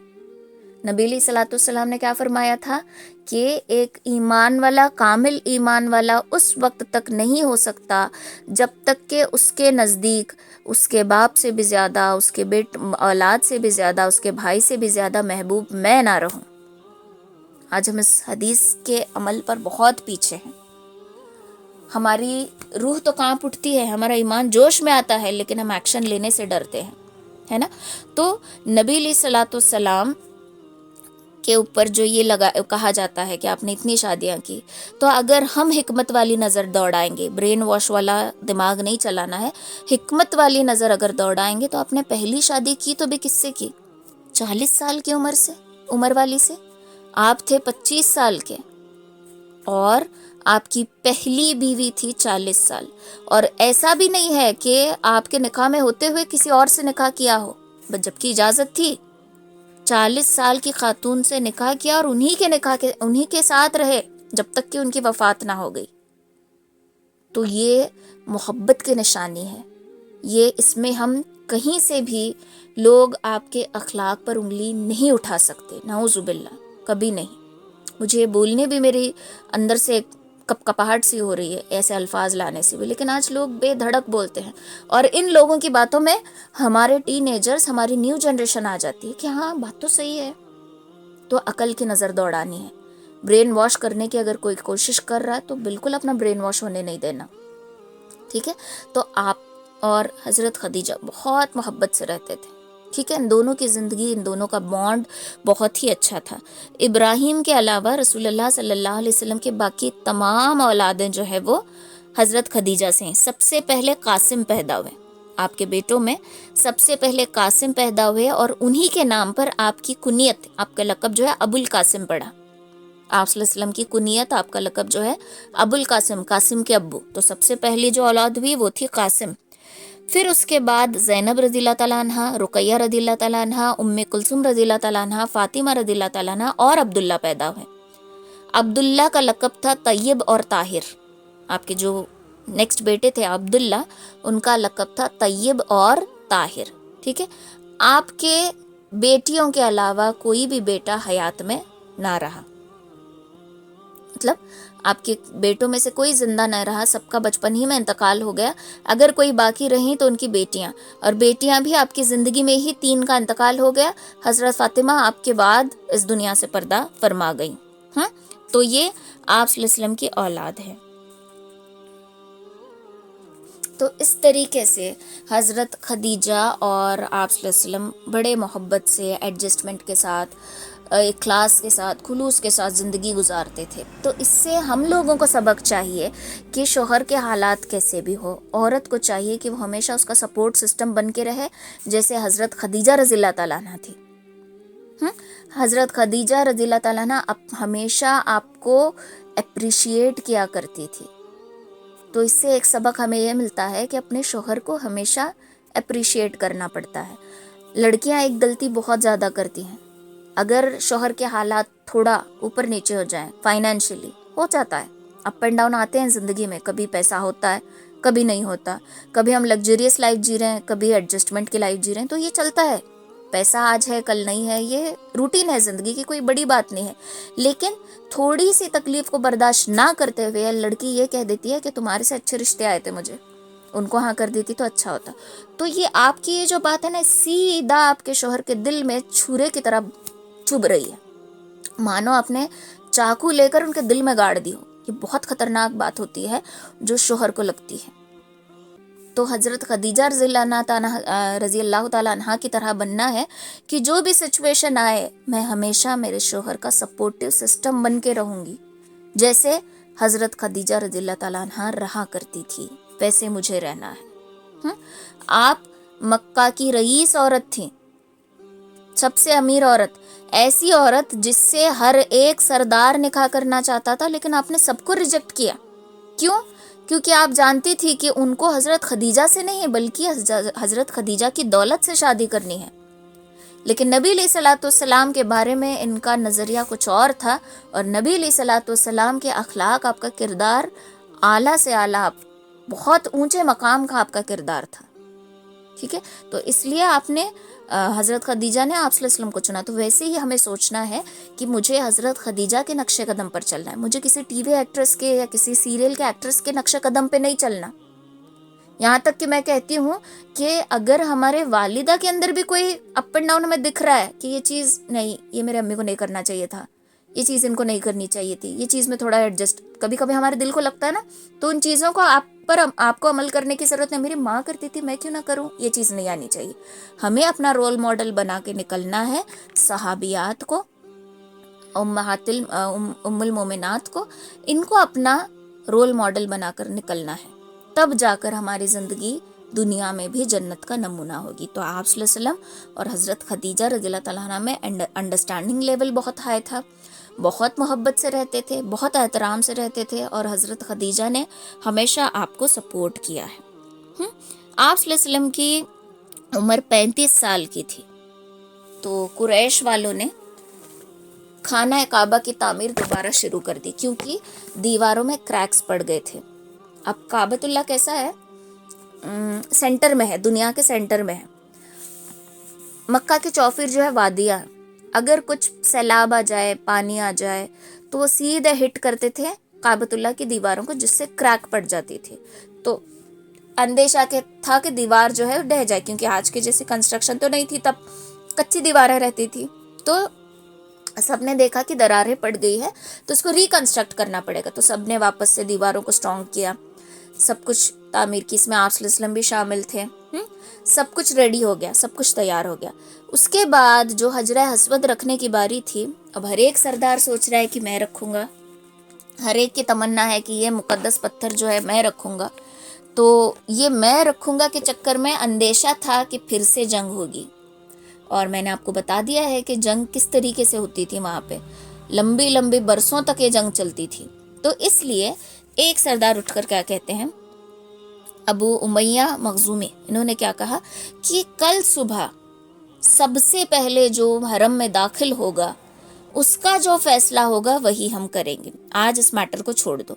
نبی علیہ الصلوۃ والسلام نے کیا فرمایا تھا کہ ایک ایمان والا، کامل ایمان والا اس وقت تک نہیں ہو سکتا جب تک کہ اس کے نزدیک اس کے باپ سے بھی زیادہ، اس کے اولاد سے بھی زیادہ، اس کے بھائی سے بھی زیادہ محبوب میں نہ رہوں۔ آج ہم اس حدیث کے عمل پر بہت پیچھے ہیں۔ ہماری روح تو کانپ اٹھتی ہے، ہمارا ایمان جوش میں آتا ہے، لیکن ہم ایکشن لینے سے ڈرتے ہیں، ہے نا۔ تو نبی علیہ الصلوۃ والسلام کے اوپر جو یہ کہا جاتا ہے کہ آپ نے اتنی شادیاں کی، تو اگر ہم حکمت والی نظر دوڑائیں گے، برین واش والا دماغ نہیں چلانا ہے، حکمت والی نظر اگر دوڑائیں گے، تو آپ نے پہلی شادی کی تو بھی کس سے کی؟ 40 سال کی عمر والی سے۔ آپ تھے 25 سال کے، اور آپ کی پہلی بیوی تھی 40 سال، اور ایسا بھی نہیں ہے کہ آپ کے نکاح میں ہوتے ہوئے کسی اور سے نکاح کیا ہو، جبکہ اجازت تھی. 40 سال کی خاتون سے نکاح کیا اور انہی کے ساتھ رہے جب تک کہ ان کی وفات نہ ہو گئی. تو یہ محبت کی نشانی ہے. یہ اس میں ہم کہیں سے بھی لوگ آپ کے اخلاق پر انگلی نہیں اٹھا سکتے، نعوذ باللہ، کبھی نہیں. مجھے بولنے بھی میری اندر سے کپ کپاہٹ سی ہو رہی ہے ایسے الفاظ لانے سے بھی، لیکن آج لوگ بے دھڑک بولتے ہیں، اور ان لوگوں کی باتوں میں ہمارے ٹین ایجرز، ہماری نیو جنریشن آ جاتی ہے کہ ہاں بات تو صحیح ہے. تو عقل کی نظر دوڑانی ہے. برین واش کرنے کی اگر کوئی کوشش کر رہا ہے تو بالکل اپنا برین واش ہونے نہیں دینا. ٹھیک ہے. تو آپ اور حضرت خدیجہ بہت محبت سے رہتے تھے. ٹھیک ہے. ان دونوں کی زندگی، ان دونوں کا بانڈ بہت ہی اچھا تھا. ابراہیم کے علاوہ رسول اللہ صلی اللہ علیہ وسلم کے باقی تمام اولادیں جو ہے وہ حضرت خدیجہ سے ہیں. سب سے پہلے قاسم پیدا ہوئے. آپ کے بیٹوں میں سب سے پہلے قاسم پیدا ہوئے، اور انہی کے نام پر آپ کی کنیت، آپ کا لقب جو ہے ابو القاسم پڑا. آپ صلی اللہ علیہ وسلم کی کنیت، آپ کا لقب جو ہے ابو القاسم، قاسم کے ابو. تو سب سے پہلی جو اولاد ہوئی وہ تھی قاسم. پھر اس کے بعد زینب رضی اللہ تعالیٰ عنہ، رقیہ رضی اللہ تعالیٰ عنہ، ام کلثوم رضی اللہ تعالیٰ عنہ، فاطمہ رضی اللہ تعالیٰ عنہ، اور عبداللہ پیدا ہوئے. عبداللہ کا لقب تھا طیب اور طاہر. آپ کے جو نیکسٹ بیٹے تھے عبداللہ، ان کا لقب تھا طیب اور طاہر. ٹھیک ہے. آپ کے بیٹیوں کے علاوہ کوئی بھی بیٹا حیات میں نہ رہا، مطلب آپ کے بیٹوں میں سے کوئی زندہ نہ رہا، سب کا بچپن ہی میں انتقال ہو گیا. اگر کوئی باقی رہیں تو ان کی بیٹیاں، اور بیٹیاں بھی آپ کی زندگی میں ہی 3 کا انتقال ہو گیا. حضرت فاطمہ آپ کے بعد اس دنیا سے پردہ فرما گئی. تو یہ آپ صلی اللہ علیہ وسلم کی اولاد ہے. تو اس طریقے سے حضرت خدیجہ اور آپ صلی اللہ علیہ وسلم بڑے محبت سے، ایڈجسٹمنٹ کے ساتھ، اخلاص کے ساتھ، خلوص کے ساتھ زندگی گزارتے تھے. تو اس سے ہم لوگوں کو سبق چاہیے کہ شوہر کے حالات کیسے بھی ہو، عورت کو چاہیے کہ وہ ہمیشہ اس کا سپورٹ سسٹم بن کے رہے، جیسے حضرت خدیجہ رضی اللہ تعالیٰ عنہ تھی. حضرت خدیجہ رضی اللہ تعالیٰ عنہ ہمیشہ آپ کو اپریشیٹ کیا کرتی تھی. تو اس سے ایک سبق ہمیں یہ ملتا ہے کہ اپنے شوہر کو ہمیشہ اپریشیٹ کرنا پڑتا ہے. لڑکیاں ایک غلطی بہت زیادہ کرتی ہیں، اگر شوہر کے حالات تھوڑا اوپر نیچے ہو جائیں، فائنینشلی ہو جاتا ہے، اپ اینڈ ڈاؤن آتے ہیں زندگی میں، کبھی پیسہ ہوتا ہے کبھی نہیں ہوتا، کبھی ہم لگزریس لائف جی رہے ہیں، کبھی ایڈجسٹمنٹ کی لائف جی رہے ہیں. تو یہ چلتا ہے، پیسہ آج ہے کل نہیں ہے، یہ روٹین ہے زندگی کی، کوئی بڑی بات نہیں ہے. لیکن تھوڑی سی تکلیف کو برداشت نہ کرتے ہوئے لڑکی یہ کہہ دیتی ہے کہ تمہارے سے اچھے رشتے آئے تھے مجھے، ان کو ہاں کر دیتی تو اچھا ہوتا. تو یہ آپ کی یہ جو بات ہے نا، سیدھا آپ کے شوہر کے دل میں چھرے کی طرح چبھ رہی ہے، مانو آپ نے چاقو لے کر ان کے دل میں گاڑ دی ہو. یہ بہت خطرناک بات ہوتی ہے جو شوہر کو لگتی ہے. تو حضرت خدیجہ رضی اللہ تعالیٰ عنہ کی طرح بننا ہے کہ جو بھی سچویشن آئے میں ہمیشہ میرے شوہر کا سپورٹیو سسٹم بن کے رہوں گی، جیسے حضرت خدیجہ رضی اللہ تعالیٰ عنہ رہا کرتی تھی ویسے مجھے رہنا ہے. آپ مکہ کی رئیس عورت تھیں، سب سے امیر عورت، ایسی عورت جس سے ہر ایک سردار نکاح کرنا چاہتا تھا، لیکن آپ نے سب کو ریجیکٹ کیا. کیوں؟ کیونکہ آپ جانتی تھی کہ ان کو حضرت خدیجہ سے نہیں بلکہ حضرت خدیجہ کی دولت سے شادی کرنی ہے. لیکن نبی علیہ الصلوۃ والسلام کے بارے میں ان کا نظریہ کچھ اور تھا، اور نبی علیہ الصلوۃ والسلام کے اخلاق، آپ کا کردار اعلیٰ سے اعلیٰ، بہت اونچے مقام کا آپ کا کردار تھا. ٹھیک ہے. تو اس لیے آپ نے حضرت خدیجہ نے آپ صلی اللہ علیہ وسلم کو چنا. تو ویسے ہی ہمیں سوچنا ہے کہ مجھے حضرت خدیجہ کے نقش قدم پر چلنا ہے، مجھے کسی ٹی وی ایکٹریس کے یا کسی سیریل کے ایکٹریس کے نقش قدم پہ نہیں چلنا. یہاں تک کہ میں کہتی ہوں کہ اگر ہمارے والدہ کے اندر بھی کوئی اپ اینڈ ڈاؤن ہمیں دکھ رہا ہے کہ یہ چیز نہیں، یہ میرے امی کو نہیں کرنا چاہیے تھا، یہ چیز ان کو نہیں کرنی چاہیے تھی، یہ چیز میں تھوڑا ایڈجسٹ، کبھی کبھی ہمارے دل کو لگتا ہے نا، تو ان چیزوں کو آپ کو عمل کرنے کی ضرورت ہے. میری ماں کرتی تھی میں کیوں نہ کروں، یہ چیز نہیں آنی چاہیے. ہمیں اپنا رول ماڈل بنا کے نکلنا ہے صحابیات کو، ام المومنات کو، ان کو اپنا رول ماڈل بنا کر نکلنا ہے. تب جا کر ہماری زندگی دنیا میں بھی جنت کا نمونہ ہوگی. تو آپ صلی اللہ علیہ وسلم اور حضرت خدیجہ رضی اللہ تعالیٰ عنہ میں انڈرسٹینڈنگ لیول بہت ہائی تھا، بہت محبت سے رہتے تھے، بہت احترام سے رہتے تھے، اور حضرت خدیجہ نے ہمیشہ آپ کو سپورٹ کیا ہے۔ آپ صلی اللہ علیہ وسلم کی عمر 35 سال کی تھی تو قریش والوں نے خانہ کعبہ کی تعمیر دوبارہ شروع کر دی، کیونکہ دیواروں میں کریکس پڑ گئے تھے۔ اب کعبۃ اللہ کیسا ہے؟ سینٹر میں ہے، دنیا کے سینٹر میں ہے۔ مکہ کے چوفیر جو ہے وادیاں، اگر کچھ سیلاب آ جائے، پانی آ جائے، تو وہ سیدھے ہٹ کرتے تھے کعبۃ اللہ کی دیواروں کو، جس سے کریک پڑ جاتی تھی۔ تو اندیشہ تھا کہ دیوار جو ہے ڈہ جائے، کیونکہ آج کے جیسی کنسٹرکشن تو نہیں تھی، تب کچی دیواریں رہتی تھی۔ تو سب نے دیکھا کہ دراریں پڑ گئی ہے، تو اس کو ریکنسٹرکٹ کرنا پڑے گا، تو سب نے واپس سے دیواروں کو سٹرونگ کیا، سب کچھ تعمیر کی، اس میں آپ صلی اللہ علیہ وسلم بھی شامل تھے۔ سب کچھ ریڈی ہو گیا، سب کچھ تیار ہو گیا۔ اس کے بعد جو حجرہ اسود رکھنے کی باری تھی، اب ہر ایک سردار سوچ رہا ہے کہ میں رکھوں گا، ہر ایک کی تمنا ہے کہ یہ مقدس پتھر جو ہے میں رکھوں گا۔ تو یہ میں رکھوں گا کے چکر میں اندیشہ تھا کہ پھر سے جنگ ہوگی، اور میں نے آپ کو بتا دیا ہے کہ جنگ کس طریقے سے ہوتی تھی وہاں پہ، لمبی لمبی برسوں تک یہ جنگ چلتی تھی۔ تو اس لیے ایک سردار اٹھ کر کیا کہتے ہیں، ابو امیہ مخزومی، انہوں نے کیا کہا کہ کل صبح سب سے پہلے جو حرم میں داخل ہوگا اس کا جو فیصلہ ہوگا وہی ہم کریں گے، آج اس میٹر کو چھوڑ دو۔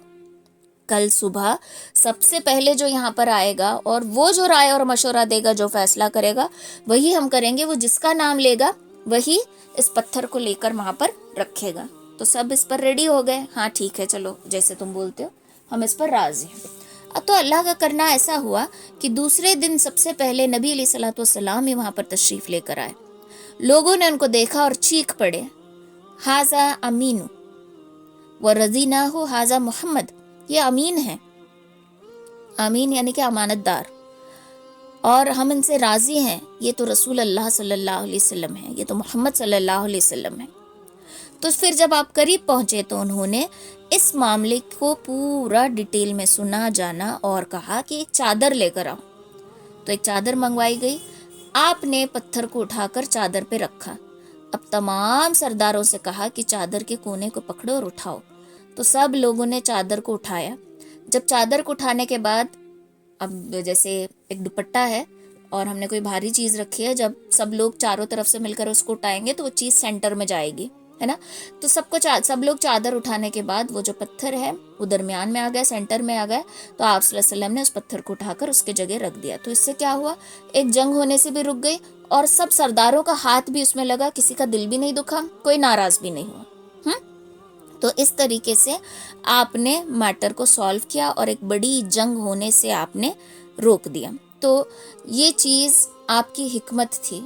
کل صبح سب سے پہلے جو یہاں پر آئے گا اور وہ جو رائے اور مشورہ دے گا، جو فیصلہ کرے گا وہی ہم کریں گے، وہ جس کا نام لے گا وہی اس پتھر کو لے کر وہاں پر رکھے گا۔ تو سب اس پر ریڈی ہو گئے، ہاں ٹھیک ہے چلو جیسے تم بولتے ہو ہم اس پر راضی ہیں۔ اب تو اللہ کا کرنا ایسا ہوا کہ دوسرے دن سب سے پہلے نبی علیہ الصلوۃ والسلام ہی وہاں پر تشریف لے کر آئے۔ لوگوں نے ان کو دیکھا اور چیخ پڑے، ھذا امین ورضینہ ھذا محمد، یہ امین ہے، امین یعنی کہ امانت دار، اور ہم ان سے راضی ہیں، یہ تو رسول اللہ صلی اللہ علیہ وسلم ہے، یہ تو محمد صلی اللہ علیہ وسلم ہے۔ تو پھر جب آپ قریب پہنچے تو انہوں نے اس معاملے کو پورا ڈیٹیل میں سنا جانا اور کہا کہ ایک چادر لے کر آؤ۔ تو ایک چادر منگوائی گئی، آپ نے پتھر کو اٹھا کر چادر پہ رکھا۔ اب تمام سرداروں سے کہا کہ چادر کے کونے کو پکڑو اور اٹھاؤ۔ تو سب لوگوں نے چادر کو اٹھایا۔ جب چادر کو اٹھانے کے بعد، اب جیسے ایک دوپٹہ ہے اور ہم نے کوئی بھاری چیز رکھی ہے، جب سب لوگ چاروں طرف سے مل کر اس کو اٹھائیں گے تو وہ چیز سینٹر میں جائے گی، ہے نا؟ تو سب لوگ چادر اٹھانے کے بعد وہ جو پتھر ہے وہ درمیان میں آ گیا، سینٹر میں آ گیا، تو آپ صلی اللہ علیہ وسلم نے اس پتھر کو اٹھا کر اس کے جگہ رکھ دیا۔ تو اس سے کیا ہوا، ایک جنگ ہونے سے بھی رک گئی، اور سب سرداروں کا ہاتھ بھی اس میں لگا، کسی کا دل بھی نہیں دکھا، کوئی ناراض بھی نہیں ہوا۔ تو اس طریقے سے آپ نے میٹر کو سالو کیا اور ایک بڑی جنگ ہونے سے آپ نے روک دیا۔ تو یہ چیز آپ کی حکمت تھی۔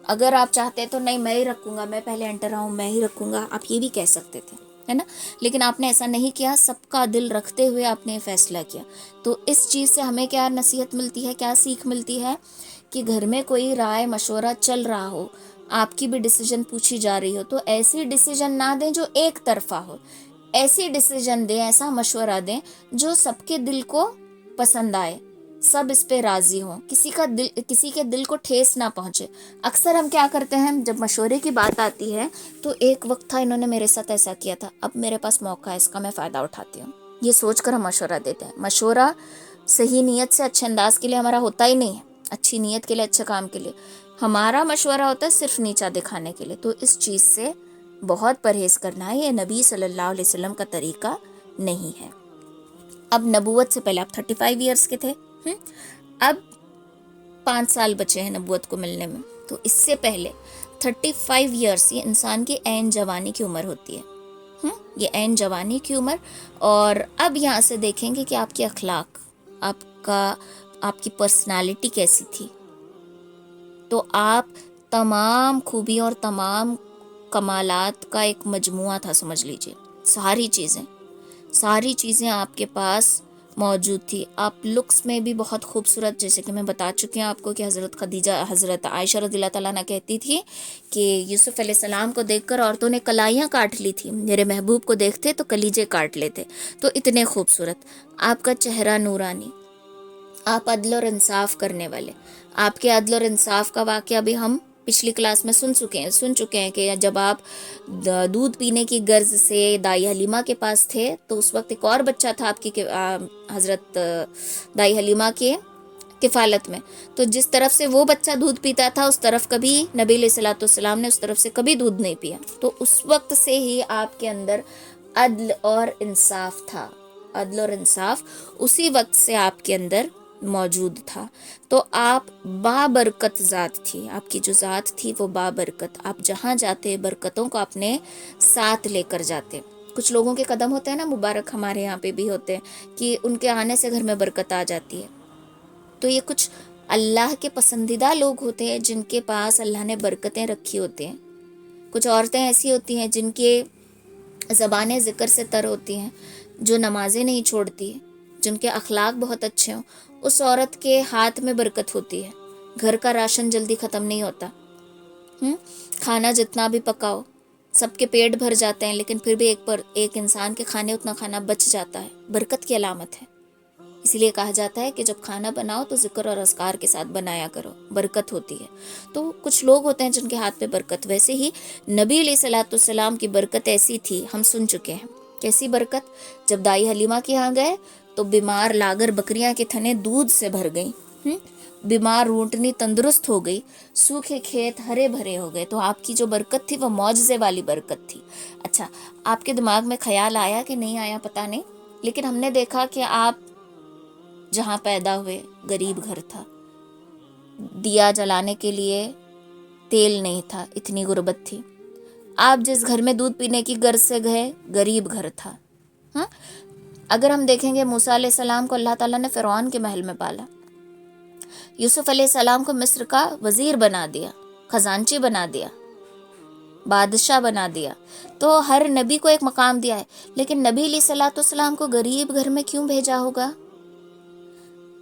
اگر آپ چاہتے تو نہیں میں ہی رکھوں گا، میں پہلے انٹر آؤں، میں ہی رکھوں گا، آپ یہ بھی کہہ سکتے تھے، ہے نا؟ لیکن آپ نے ایسا نہیں کیا، سب کا دل رکھتے ہوئے آپ نے فیصلہ کیا۔ تو اس چیز سے ہمیں کیا نصیحت ملتی ہے، کیا سیکھ ملتی ہے، کہ گھر میں کوئی رائے مشورہ چل رہا ہو، آپ کی بھی ڈیسیجن پوچھی جا رہی ہو، تو ایسی ڈیسیجن نہ دیں جو ایک طرفہ ہو، ایسی ڈیسیجن دیں، ایسا مشورہ دیں جو سب کے دل کو پسند آئے، سب اس پہ راضی ہوں، کسی کے دل کو ٹھیس نہ پہنچے۔ اکثر ہم کیا کرتے ہیں، جب مشورے کی بات آتی ہے تو ایک وقت تھا انہوں نے میرے ساتھ ایسا کیا تھا، اب میرے پاس موقع ہے، اس کا میں فائدہ اٹھاتی ہوں، یہ سوچ کر ہم مشورہ دیتے ہیں۔ مشورہ صحیح نیت سے اچھے انداز کے لیے ہمارا ہوتا ہی نہیں ہے، اچھی نیت کے لیے، اچھے کام کے لیے ہمارا مشورہ ہوتا ہے صرف نیچا دکھانے کے لیے۔ تو اس چیز سے بہت پرہیز کرنا ہے، یہ نبی صلی اللہ علیہ وسلم کا طریقہ نہیں ہے۔ اب نبوت سے پہلے آپ 35 ایئرس کے تھے، اب 5 سال بچے ہیں نبوت کو ملنے میں، تو اس سے پہلے 35 ایئرس یہ انسان کی عین جوانی کی عمر ہوتی ہے، یہ عین جوانی کی عمر۔ اور اب یہاں سے دیکھیں گے کہ آپ کے اخلاق، آپ کی پرسنالٹی کیسی تھی۔ تو آپ تمام خوبیوں اور تمام کمالات کا ایک مجموعہ تھا، سمجھ لیجئے، ساری چیزیں آپ کے پاس موجود تھی۔ آپ لکس میں بھی بہت خوبصورت، جیسے کہ میں بتا چکی ہوں آپ کو کہ حضرت عائشہ رضی اللہ تعالیٰ عنہ کہتی تھی کہ یوسف علیہ السلام کو دیکھ کر عورتوں نے کلائیاں کاٹ لی تھی، میرے محبوب کو دیکھتے تو کلیجے کاٹ لیتے، تو اتنے خوبصورت، آپ کا چہرہ نورانی، آپ عدل اور انصاف کرنے والے۔ آپ کے عدل اور انصاف کا واقعہ بھی ہم پچھلی کلاس میں سن چکے ہیں کہ جب آپ دودھ پینے کی غرض سے دائی حلیمہ کے پاس تھے تو اس وقت ایک اور بچہ تھا آپ کی حضرت دائی حلیمہ کے کفالت میں، تو جس طرف سے وہ بچہ دودھ پیتا تھا اس طرف کبھی نبی علیہ الصلوۃ والسلام نے اس طرف سے کبھی دودھ نہیں پیا. تو اس وقت سے ہی آپ کے اندر عدل اور انصاف تھا. عدل اور انصاف اسی وقت سے آپ کے اندر موجود تھا. تو آپ بابرکت ذات تھی، آپ کی جو ذات تھی وہ بابرکت. آپ جہاں جاتے برکتوں کو اپنے ساتھ لے کر جاتے. کچھ لوگوں کے قدم ہوتے ہیں نا مبارک، ہمارے یہاں پہ بھی ہوتے ہیں کہ ان کے آنے سے گھر میں برکت آ جاتی ہے. تو یہ کچھ اللہ کے پسندیدہ لوگ ہوتے ہیں جن کے پاس اللہ نے برکتیں رکھی ہوتی ہیں. کچھ عورتیں ایسی ہوتی ہیں جن کے زبانیں ذکر سے تر ہوتی ہیں، جو نمازیں نہیں چھوڑتی، جن کے اخلاق بہت اچھے ہوں. اس عورت کے ہاتھ میں برکت ہوتی ہے، گھر کا راشن جلدی ختم نہیں ہوتا. کھانا جتنا بھی پکاؤ سب کے پیٹ بھر جاتے ہیں، لیکن پھر بھی ایک انسان کے کھانے اتنا کھانا بچ جاتا ہے، برکت کی علامت ہے. اسی لیے کہا جاتا ہے کہ جب کھانا بناؤ تو ذکر اور اذکار کے ساتھ بنایا کرو، برکت ہوتی ہے. تو کچھ لوگ ہوتے ہیں جن کے ہاتھ پہ برکت. ویسے ہی نبی علیہ الصلوۃ والسلام کی برکت ایسی تھی، ہم سن چکے ہیں. کیسی برکت؟ جب دائی حلیمہ کے یہاں گئے تو بیمار لاگر بکریاں کے تھنے دودھ سے بھر گئیں، بیمار اونٹنی تندرست ہو گئی، سوکھے کھیت ہرے بھرے ہو گئے. تو آپ کی جو برکت تھی وہ معجزے والی برکت تھی. اچھا، آپ کے دماغ میں خیال آیا کہ نہیں آیا پتہ نہیں، لیکن ہم نے دیکھا کہ آپ جہاں پیدا ہوئے غریب گھر تھا، دیا جلانے کے لیے تیل نہیں تھا، اتنی غربت تھی. آپ جس گھر میں دودھ پینے کی غرض سے گئے غریب گھر تھا. ہاں، اگر ہم دیکھیں گے موسیٰ علیہ السلام کو اللہ تعالیٰ نے فرعون کے محل میں پالا، یوسف علیہ السلام کو مصر کا وزیر بنا دیا، خزانچی بنا دیا، بادشاہ بنا دیا. تو ہر نبی کو ایک مقام دیا ہے، لیکن نبی علیہ الصلوۃ والسلام کو غریب گھر میں کیوں بھیجا ہوگا؟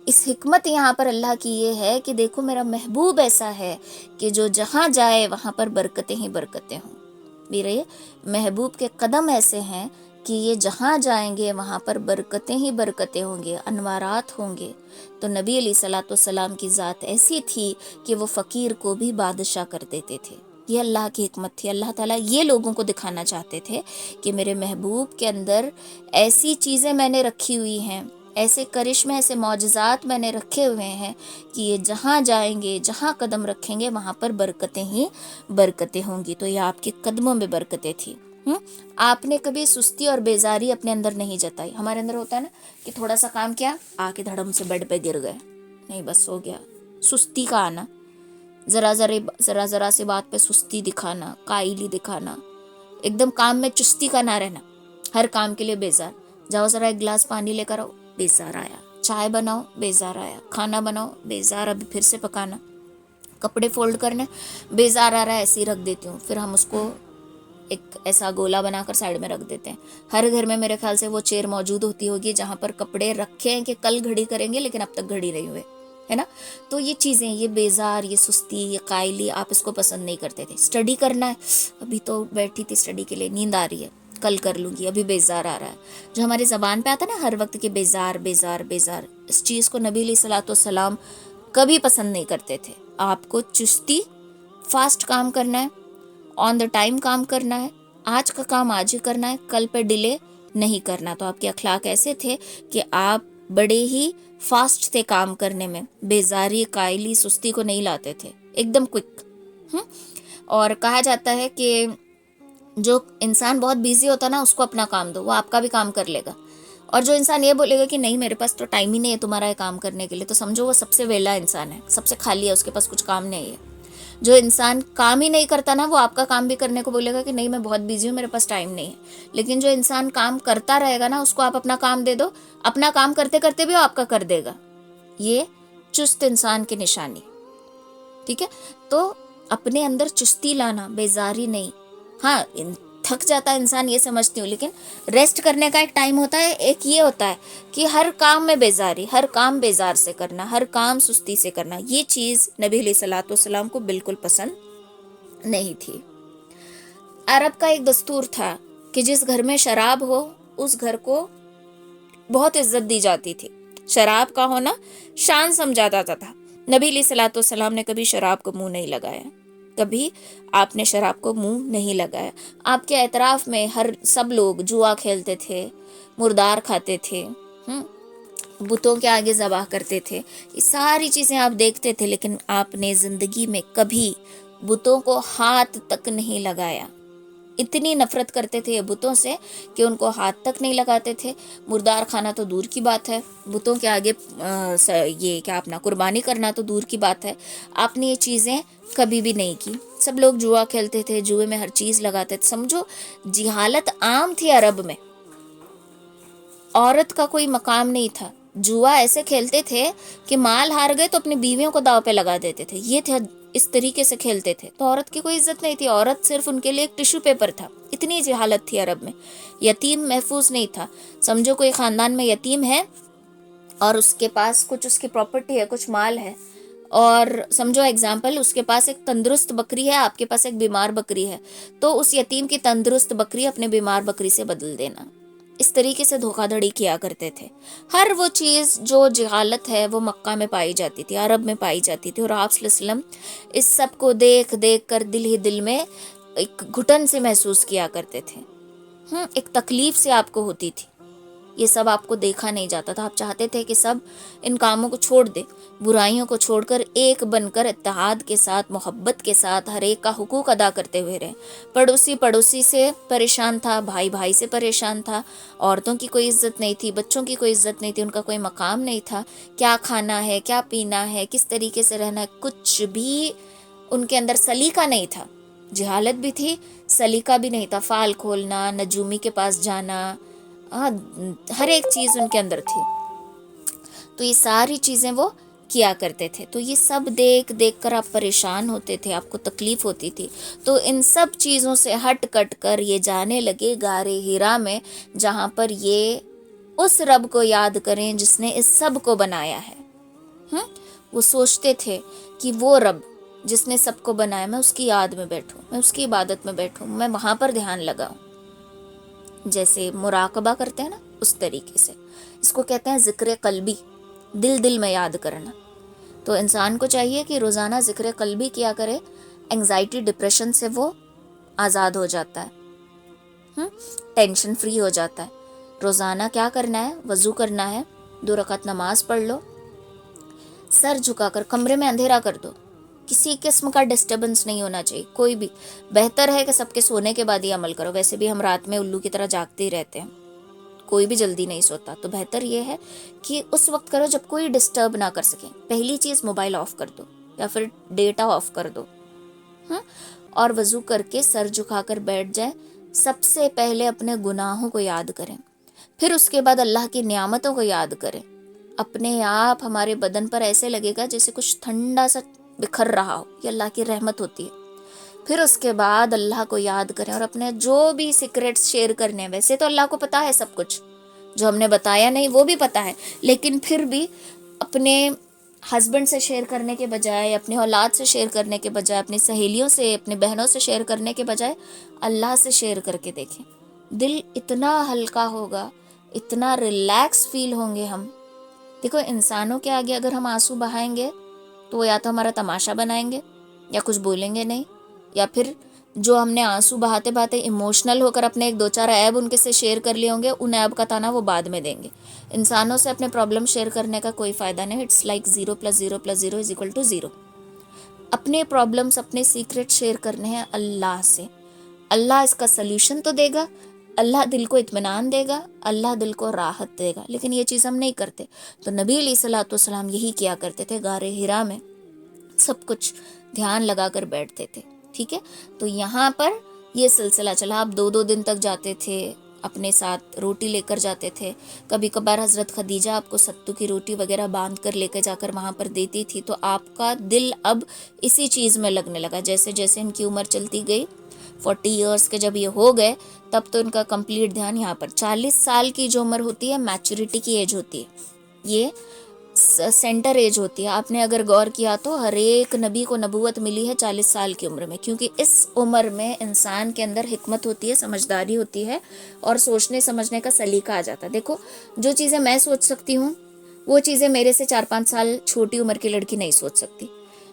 اس حکمت یہاں پر اللہ کی یہ ہے کہ دیکھو میرا محبوب ایسا ہے کہ جو جہاں جائے وہاں پر برکتیں ہی برکتیں ہوں. میرے محبوب کے قدم ایسے ہیں کہ یہ جہاں جائیں گے وہاں پر برکتیں ہی برکتیں ہوں گے، انوارات ہوں گے. تو نبی علیہ الصلوۃ والسلام کی ذات ایسی تھی کہ وہ فقیر کو بھی بادشاہ کر دیتے تھے. یہ اللہ کی حکمت تھی. اللہ تعالیٰ یہ لوگوں کو دکھانا چاہتے تھے کہ میرے محبوب کے اندر ایسی چیزیں میں نے رکھی ہوئی ہیں، ایسے کرشمے، ایسے معجزات میں نے رکھے ہوئے ہیں کہ یہ جہاں جائیں گے، جہاں قدم رکھیں گے وہاں پر برکتیں ہی برکتیں ہوں گی. تو یہ آپ کے قدموں میں برکتیں تھی. آپ نے کبھی سستی اور بیزاری اپنے اندر نہیں جتائی. ہمارے اندر ہوتا ہے نا کہ تھوڑا سا کام کیا، آ کے دھڑم سے بیڈ پہ گر گئے، نہیں بس ہو گیا. سستی کا آنا، ذرا سی بات پہ سستی دکھانا، قائلی دکھانا، ایک دم کام میں چستی کا نہ رہنا، ہر کام کے لیے بیزار. جاؤ ذرا ایک گلاس پانی لے کر آؤ، بیزار آیا. چائے بناؤ، بیزار آیا. کھانا بناؤ، بیزار، ابھی پھر سے پکانا. کپڑے فولڈ کرنے، بیزار آ رہا ہے، ایسے ہی رکھ دیتی ہوں. پھر ہم اس کو ایک ایسا گولا بنا کر سائڈ میں رکھ دیتے ہیں. ہر گھر میں میرے خیال سے وہ چیئر موجود ہوتی ہوگی جہاں پر کپڑے رکھے ہیں کہ کل گھڑی کریں گے لیکن اب تک گھڑی نہیں ہوئے، ہے نا. تو یہ چیزیں، یہ بیزار، یہ سستی، یہ قائلی، آپ اس کو پسند نہیں کرتے تھے. اسٹڈی کرنا ہے، ابھی تو بیٹھی تھی اسٹڈی کے لیے، نیند آ رہی ہے، کل کر لوں گی، ابھی بیزار آ رہا ہے. جو ہماری زبان پہ آتا ہے نا ہر وقت کہ بیزار بیزار بیزار، اس چیز کو نبی علیہ الصلوۃ والسلام کبھی پسند نہیں کرتے تھے. آپ کو چستی، فاسٹ کام کرنا ہے، آن دا ٹائم کام کرنا ہے، آج کا کام آج ہی کرنا ہے، کل پہ ڈیلے نہیں کرنا. تو آپ کے اخلاق ایسے تھے کہ آپ بڑے ہی فاسٹ تھے کام کرنے میں، بیزاری، قائلی، سستی کو نہیں لاتے تھے، ایک دم کوئک. اور کہا جاتا ہے کہ جو انسان بہت بیزی ہوتا ہے نا اس کو اپنا کام دو، وہ آپ کا بھی کام کر لے گا. اور جو انسان یہ بولے گا کہ نہیں میرے پاس تو ٹائم ہی نہیں ہے تمہارا یہ کام کرنے کے لیے، تو سمجھو وہ سب سے ویلا انسان ہے، سب سے خالی ہے، اس کے پاس کچھ کام نہیں ہے. جو انسان کام ہی نہیں کرتا نا وہ آپ کا کام بھی کرنے کو بولے گا کہ نہیں میں بہت بیزی ہوں، میرے پاس ٹائم نہیں ہے. لیکن جو انسان کام کرتا رہے گا نا اس کو آپ اپنا کام دے دو، اپنا کام کرتے کرتے بھی وہ آپ کا کر دے گا. یہ چست انسان کی نشانی. ٹھیک ہے، تو اپنے اندر چستی لانا، بیزاری نہیں. ہاں تھک جاتا ہے انسان، یہ سمجھتی ہوں، لیکن ریسٹ کرنے کا ایک ٹائم ہوتا ہے. ایک یہ ہوتا ہے کہ ہر کام میں بیزاری، ہر کام بیزار سے کرنا، ہر کام سستی سے کرنا، یہ چیز نبی علیہ الصلوۃ والسلام کو بالکل پسند نہیں تھی. عرب کا ایک دستور تھا کہ جس گھر میں شراب ہو اس گھر کو بہت عزت دی جاتی تھی. شراب کا ہونا شان سمجھا جاتا تھا. نبی علیہ الصلوۃ والسلام نے کبھی شراب کو منہ نہیں لگایا. کبھی آپ نے شراب کو منہ نہیں لگایا. آپ کے اعتراف میں سب لوگ جوا کھیلتے تھے، مردار کھاتے تھے، بتوں کے آگے ذبح کرتے تھے. یہ ساری چیزیں آپ دیکھتے تھے، لیکن آپ نے زندگی میں کبھی بتوں کو ہاتھ تک نہیں لگایا. اتنی نفرت کرتے تھے یہ بتوں سے کہ ان کو ہاتھ تک نہیں لگاتے تھے. مردار کھانا تو دور کی بات ہے، بتوں کے آگے یہ کیا اپنا قربانی کرنا تو دور کی بات ہے. آپ نے یہ چیزیں کبھی بھی نہیں کی. سب لوگ جوا کھیلتے تھے، جوئے میں ہر چیز لگاتے تھے. سمجھو جہالت عام تھی عرب میں، عورت کا کوئی مقام نہیں تھا. جوا ایسے کھیلتے تھے کہ مال ہار گئے تو اپنی بیویوں کو داؤ پہ لگا دیتے تھے. یہ تھا، اس طریقے سے کھیلتے تھے. تو عورت کی کوئی عزت نہیں تھی، عورت صرف ان کے لیے ایک ٹیشو پیپر تھا. اتنی جہالت تھی عرب میں. یتیم محفوظ نہیں تھا. سمجھو کوئی خاندان میں یتیم ہے اور اس کے پاس کچھ اس کی پراپرٹی ہے، کچھ مال ہے، اور سمجھو ایگزامپل اس کے پاس ایک تندرست بکری ہے، آپ کے پاس ایک بیمار بکری ہے، تو اس یتیم کی تندرست بکری اپنے بیمار بکری سے بدل دینا. اس طریقے سے دھوکہ دھڑی کیا کرتے تھے. ہر وہ چیز جو جہالت ہے وہ مکہ میں پائی جاتی تھی، عرب میں پائی جاتی تھی. اور آپ صلی اللہ علیہ وسلم اس سب کو دیکھ دیکھ کر دل ہی دل میں ایک گھٹن سے محسوس کیا کرتے تھے. ایک تکلیف سے آپ کو ہوتی تھی. یہ سب آپ کو دیکھا نہیں جاتا تھا. آپ چاہتے تھے کہ سب ان کاموں کو چھوڑ دے، برائیوں کو چھوڑ کر ایک بن کر اتحاد کے ساتھ، محبت کے ساتھ ہر ایک کا حقوق ادا کرتے ہوئے رہے. پڑوسی سے پریشان تھا، بھائی بھائی سے پریشان تھا. عورتوں کی کوئی عزت نہیں تھی، بچوں کی کوئی عزت نہیں تھی، ان کا کوئی مقام نہیں تھا. کیا کھانا ہے، کیا پینا ہے، کس طریقے سے رہنا ہے، کچھ بھی ان کے اندر سلیقہ نہیں تھا. جہالت بھی تھی، سلیقہ بھی نہیں تھا. فال کھولنا، نجومی کے پاس جانا، ہر ایک چیز ان کے اندر تھی. تو یہ ساری چیزیں وہ کیا کرتے تھے. تو یہ سب دیکھ دیکھ کر آپ پریشان ہوتے تھے، آپ کو تکلیف ہوتی تھی. تو ان سب چیزوں سے ہٹ کٹ کر یہ جانے لگے غار حرا میں، جہاں پر یہ اس رب کو یاد کریں جس نے اس سب کو بنایا ہے. وہ سوچتے تھے کہ وہ رب جس نے سب کو بنایا، میں اس کی یاد میں بیٹھوں، میں اس کی عبادت میں بیٹھوں، میں وہاں پر دھیان لگاؤں. جیسے مراقبہ کرتے ہیں نا، اس طریقے سے. اس کو کہتے ہیں ذکر قلبی، دل دل میں یاد کرنا. تو انسان کو چاہیے کہ روزانہ ذکر قلبی کیا کرے. انگزائٹی، ڈپریشن سے وہ آزاد ہو جاتا ہے، ٹینشن فری ہو جاتا ہے. روزانہ کیا کرنا ہے؟ وضو کرنا ہے، 2 رکعت نماز پڑھ لو، سر جھکا کر کمرے میں اندھیرا کر دو. کسی قسم کا ڈسٹربنس نہیں ہونا چاہیے، کوئی بھی. بہتر ہے کہ سب کے سونے کے بعد ہی عمل کرو. ویسے بھی ہم رات میں الو کی طرح جاگتے ہی رہتے ہیں، کوئی بھی جلدی نہیں سوتا. تو بہتر یہ ہے کہ اس وقت کرو جب کوئی ڈسٹرب نہ کر سکے. پہلی چیز موبائل آف کر دو یا پھر ڈیٹا آف کر دو، اور وضو کر کے سر جھکا کر بیٹھ جائیں. سب سے پہلے اپنے گناہوں کو یاد کریں، پھر اس کے بعد اللہ کی نعمتوں کو یاد کریں. اپنے آپ ہمارے بدن پر ایسے لگے گا جیسے کچھ ٹھنڈا سا بکھر رہا ہو، یہ اللہ کی رحمت ہوتی ہے. پھر اس کے بعد اللہ کو یاد کریں، اور اپنے جو بھی سیکریٹس شیئر کرنے ہیں. ویسے تو اللہ کو پتا ہے سب کچھ، جو ہم نے بتایا نہیں وہ بھی پتا ہے، لیکن پھر بھی اپنے ہسبینڈ سے شیئر کرنے کے بجائے، اپنی اولاد سے شیئر کرنے کے بجائے، اپنی سہیلیوں سے، اپنی بہنوں سے شیئر کرنے کے بجائے اللہ سے شیئر کر کے دیکھیں. دل اتنا ہلکا ہوگا، اتنا ریلیکس فیل ہوں گے ہم. دیکھو انسانوں کے آگے اگر ہم آنسو بہائیں گے تو وہ یا تو ہمارا تماشا بنائیں گے، یا کچھ بولیں گے نہیں، یا پھر جو ہم نے آنسو بہاتے بہاتے ایموشنل ہو کر اپنے 2-4 عیب ان کے سے شیئر کر لیے ہوں گے، ان عیب کا تانا وہ بعد میں دیں گے. انسانوں سے اپنے پرابلم شیئر کرنے کا کوئی فائدہ نہیں. It's like 0 + 0 + 0 = 0. اپنے پرابلمس، اپنے سیکرٹ شیئر کرنے ہیں اللہ سے. اللہ اس کا سلیوشن تو دے گا، اللہ دل کو اطمینان دے گا، اللہ دل کو راحت دے گا. لیکن یہ چیز ہم نہیں کرتے. تو نبی علیہ الصلوۃ والسلام یہی کیا کرتے تھے. غار حرا میں سب کچھ دھیان لگا کر بیٹھتے تھے. ٹھیک ہے، تو یہاں پر یہ سلسلہ چلا. آپ 2 دن تک جاتے تھے، اپنے ساتھ روٹی لے کر جاتے تھے. کبھی کبھار حضرت خدیجہ آپ کو ستو کی روٹی وغیرہ باندھ کر لے کے جا کر وہاں پر دیتی تھی. تو آپ کا دل اب اسی چیز میں لگنے لگا. جیسے جیسے ان کی عمر چلتی گئی، 40 ایئرس کے جب یہ ہو گئے، تب تو ان کا کمپلیٹ دھیان یہاں پر. 40 سال کی جو عمر ہوتی ہے میچورٹی کی ایج ہوتی ہے، یہ سینٹر ایج ہوتی ہے. آپ نے اگر غور کیا تو ہر ایک نبی کو نبوت ملی ہے 40 سال کی عمر میں، کیونکہ اس عمر میں انسان کے اندر حکمت ہوتی ہے، سمجھداری ہوتی ہے، اور سوچنے سمجھنے کا سلیقہ آ جاتا ہے. دیکھو جو چیزیں میں سوچ سکتی ہوں وہ چیزیں میرے سے 4-5 سال چھوٹی عمر کی لڑکی نہیں سوچ سکتی.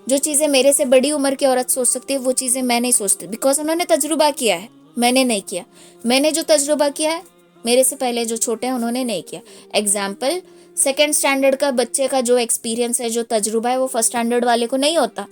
جو چیزیں میرے سے بڑی عمر کی عورت سوچ سکتی ہے وہ چیزیں میں نہیں سوچتی، بیکاز انہوں نے تجربہ کیا ہے، میں نے نہیں کیا. میں نے جو تجربہ کیا ہے میرے سے پہلے جو چھوٹے ہیں انہوں نے نہیں کیا. ایگزامپل، سیکنڈ اسٹینڈرڈ کا بچے کا جو ایکسپیرینس ہے، جو تجربہ ہے، وہ فرسٹ اسٹینڈرڈ والے کو نہیں ہوتا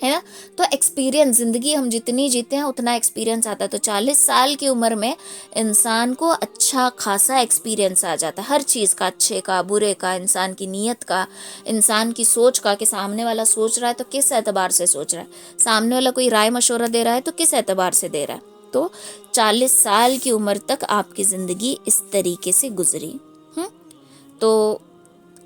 ہے نا. تو ایکسپیرینس، زندگی ہم جتنی جیتے ہیں اتنا ایکسپیرینس آتا ہے. تو 40 سال کی عمر میں انسان کو اچھا خاصا ایکسپیرینس آ جاتا ہے، ہر چیز کا، اچھے کا، برے کا، انسان کی نیت کا، انسان کی سوچ کا، کہ سامنے والا سوچ رہا ہے تو کس اعتبار سے سوچ رہا ہے، سامنے والا کوئی رائے مشورہ دے رہا ہے تو کس اعتبار سے دے رہا ہے. تو 40 سال کی عمر تک آپ کی زندگی اس طریقے سے گزری. تو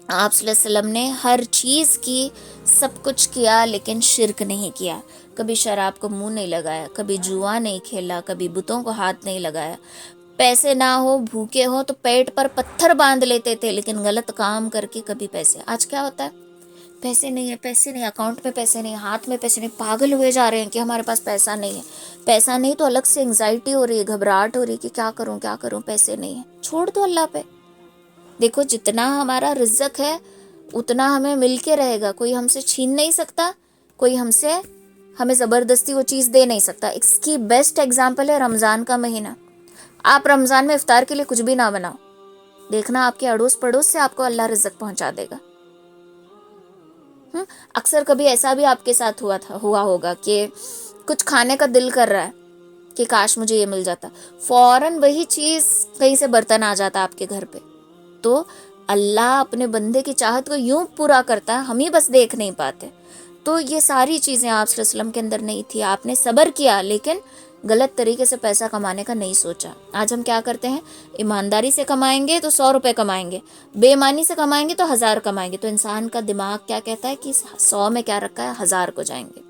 آپ صلی اللہ علیہ وسلم نے ہر چیز کی، سب کچھ کیا، لیکن شرک نہیں کیا. کبھی شراب کو منہ نہیں لگایا، کبھی جوا نہیں کھیلا، کبھی بتوں کو ہاتھ نہیں لگایا. پیسے نہ ہو، بھوکے ہو تو پیٹ پر پتھر باندھ لیتے تھے، لیکن غلط کام کر کے کبھی پیسے. آج کیا ہوتا ہے؟ پیسے نہیں ہے، پیسے نہیں، اکاؤنٹ میں پیسے نہیں، ہاتھ میں پیسے نہیں، پاگل ہوئے جا رہے ہیں کہ ہمارے پاس پیسہ نہیں ہے. پیسہ نہیں تو الگ سے انگزائٹی ہو رہی ہے، گھبراہٹ ہو رہی ہے کہ کیا کروں کیا کروں، پیسے نہیں ہے. چھوڑ دو اللہ پہ. دیکھو جتنا ہمارا رزق ہے اتنا ہمیں مل کے رہے گا، کوئی ہم سے چھین نہیں سکتا، کوئی ہمیں زبردستی وہ چیز دے نہیں سکتا. اس کی بیسٹ ایگزامپل ہے رمضان کا مہینہ. آپ رمضان میں افطار کے لیے کچھ بھی نہ بناؤ، دیکھنا آپ کے اڑوس پڑوس سے آپ کو اللہ رزق پہنچا دے گا. اکثر کبھی ایسا بھی آپ کے ساتھ ہوا ہوگا کہ کچھ کھانے کا دل کر رہا ہے کہ کاش مجھے یہ مل جاتا، فوراً وہی چیز کہیں سے برتن آ جاتا آپ کے گھر پہ. تو اللہ اپنے بندے کی چاہت کو یوں پورا کرتا ہے، ہم ہی بس دیکھ نہیں پاتے. تو یہ ساری چیزیں آپ صلی اللہ علیہ وسلم کے اندر نہیں تھی. آپ نے صبر کیا لیکن غلط طریقے سے پیسہ کمانے کا نہیں سوچا. آج ہم کیا کرتے ہیں؟ ایمانداری سے کمائیں گے تو 100 روپے کمائیں گے، بے ایمانی سے کمائیں گے تو 1000 کمائیں گے. تو انسان کا دماغ کیا کہتا ہے کہ 100 میں کیا رکھا ہے، 1000 کو جائیں گے.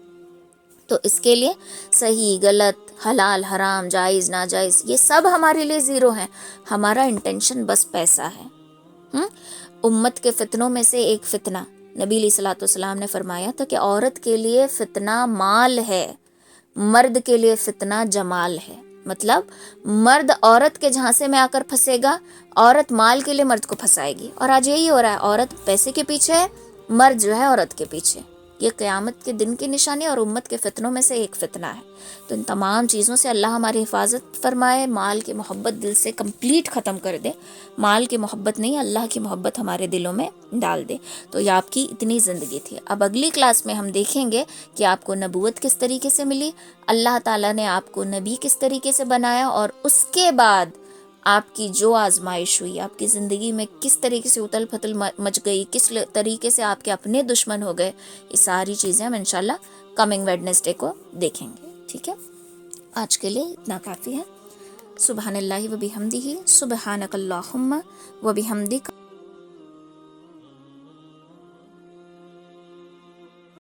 تو اس کے لیے صحیح غلط، حلال حرام، جائز ناجائز، یہ سب ہمارے لیے زیرو ہیں. ہمارا انٹینشن بس پیسہ ہے. امت کے فتنوں میں سے ایک فتنہ نبی علیہ الصلوۃ والسلام نے فرمایا تھا کہ عورت کے لیے فتنہ مال ہے، مرد کے لیے فتنہ جمال ہے. مطلب مرد عورت کے جھانسے میں آ کر پھنسے گا، عورت مال کے لیے مرد کو پھنسائے گی. اور آج یہی ہو رہا ہے، عورت پیسے کے پیچھے ہے، مرد جو ہے عورت کے پیچھے. یہ قیامت کے دن کی نشانی اور امت کے فتنوں میں سے ایک فتنہ ہے. تو ان تمام چیزوں سے اللہ ہماری حفاظت فرمائے، مال کی محبت دل سے کمپلیٹ ختم کر دے. مال کی محبت نہیں، اللہ کی محبت ہمارے دلوں میں ڈال دے. تو یہ آپ کی اتنی زندگی تھی. اب اگلی کلاس میں ہم دیکھیں گے کہ آپ کو نبوت کس طریقے سے ملی، اللہ تعالیٰ نے آپ کو نبی کس طریقے سے بنایا، اور اس کے بعد آپ کی جو آزمائش ہوئی، آپ کی زندگی میں کس طریقے سے اتل پھتل مچ گئی، کس طریقے سے آپ کے اپنے دشمن ہو گئے. یہ ساری چیزیں ہم انشاءاللہ کمنگ ویڈنسڈے کو دیکھیں گے. ٹھیک ہے، آج کے لیے اتنا کافی ہے. سبحان اللہ و بحمدہ، سبحانک اللہم و بحمدک.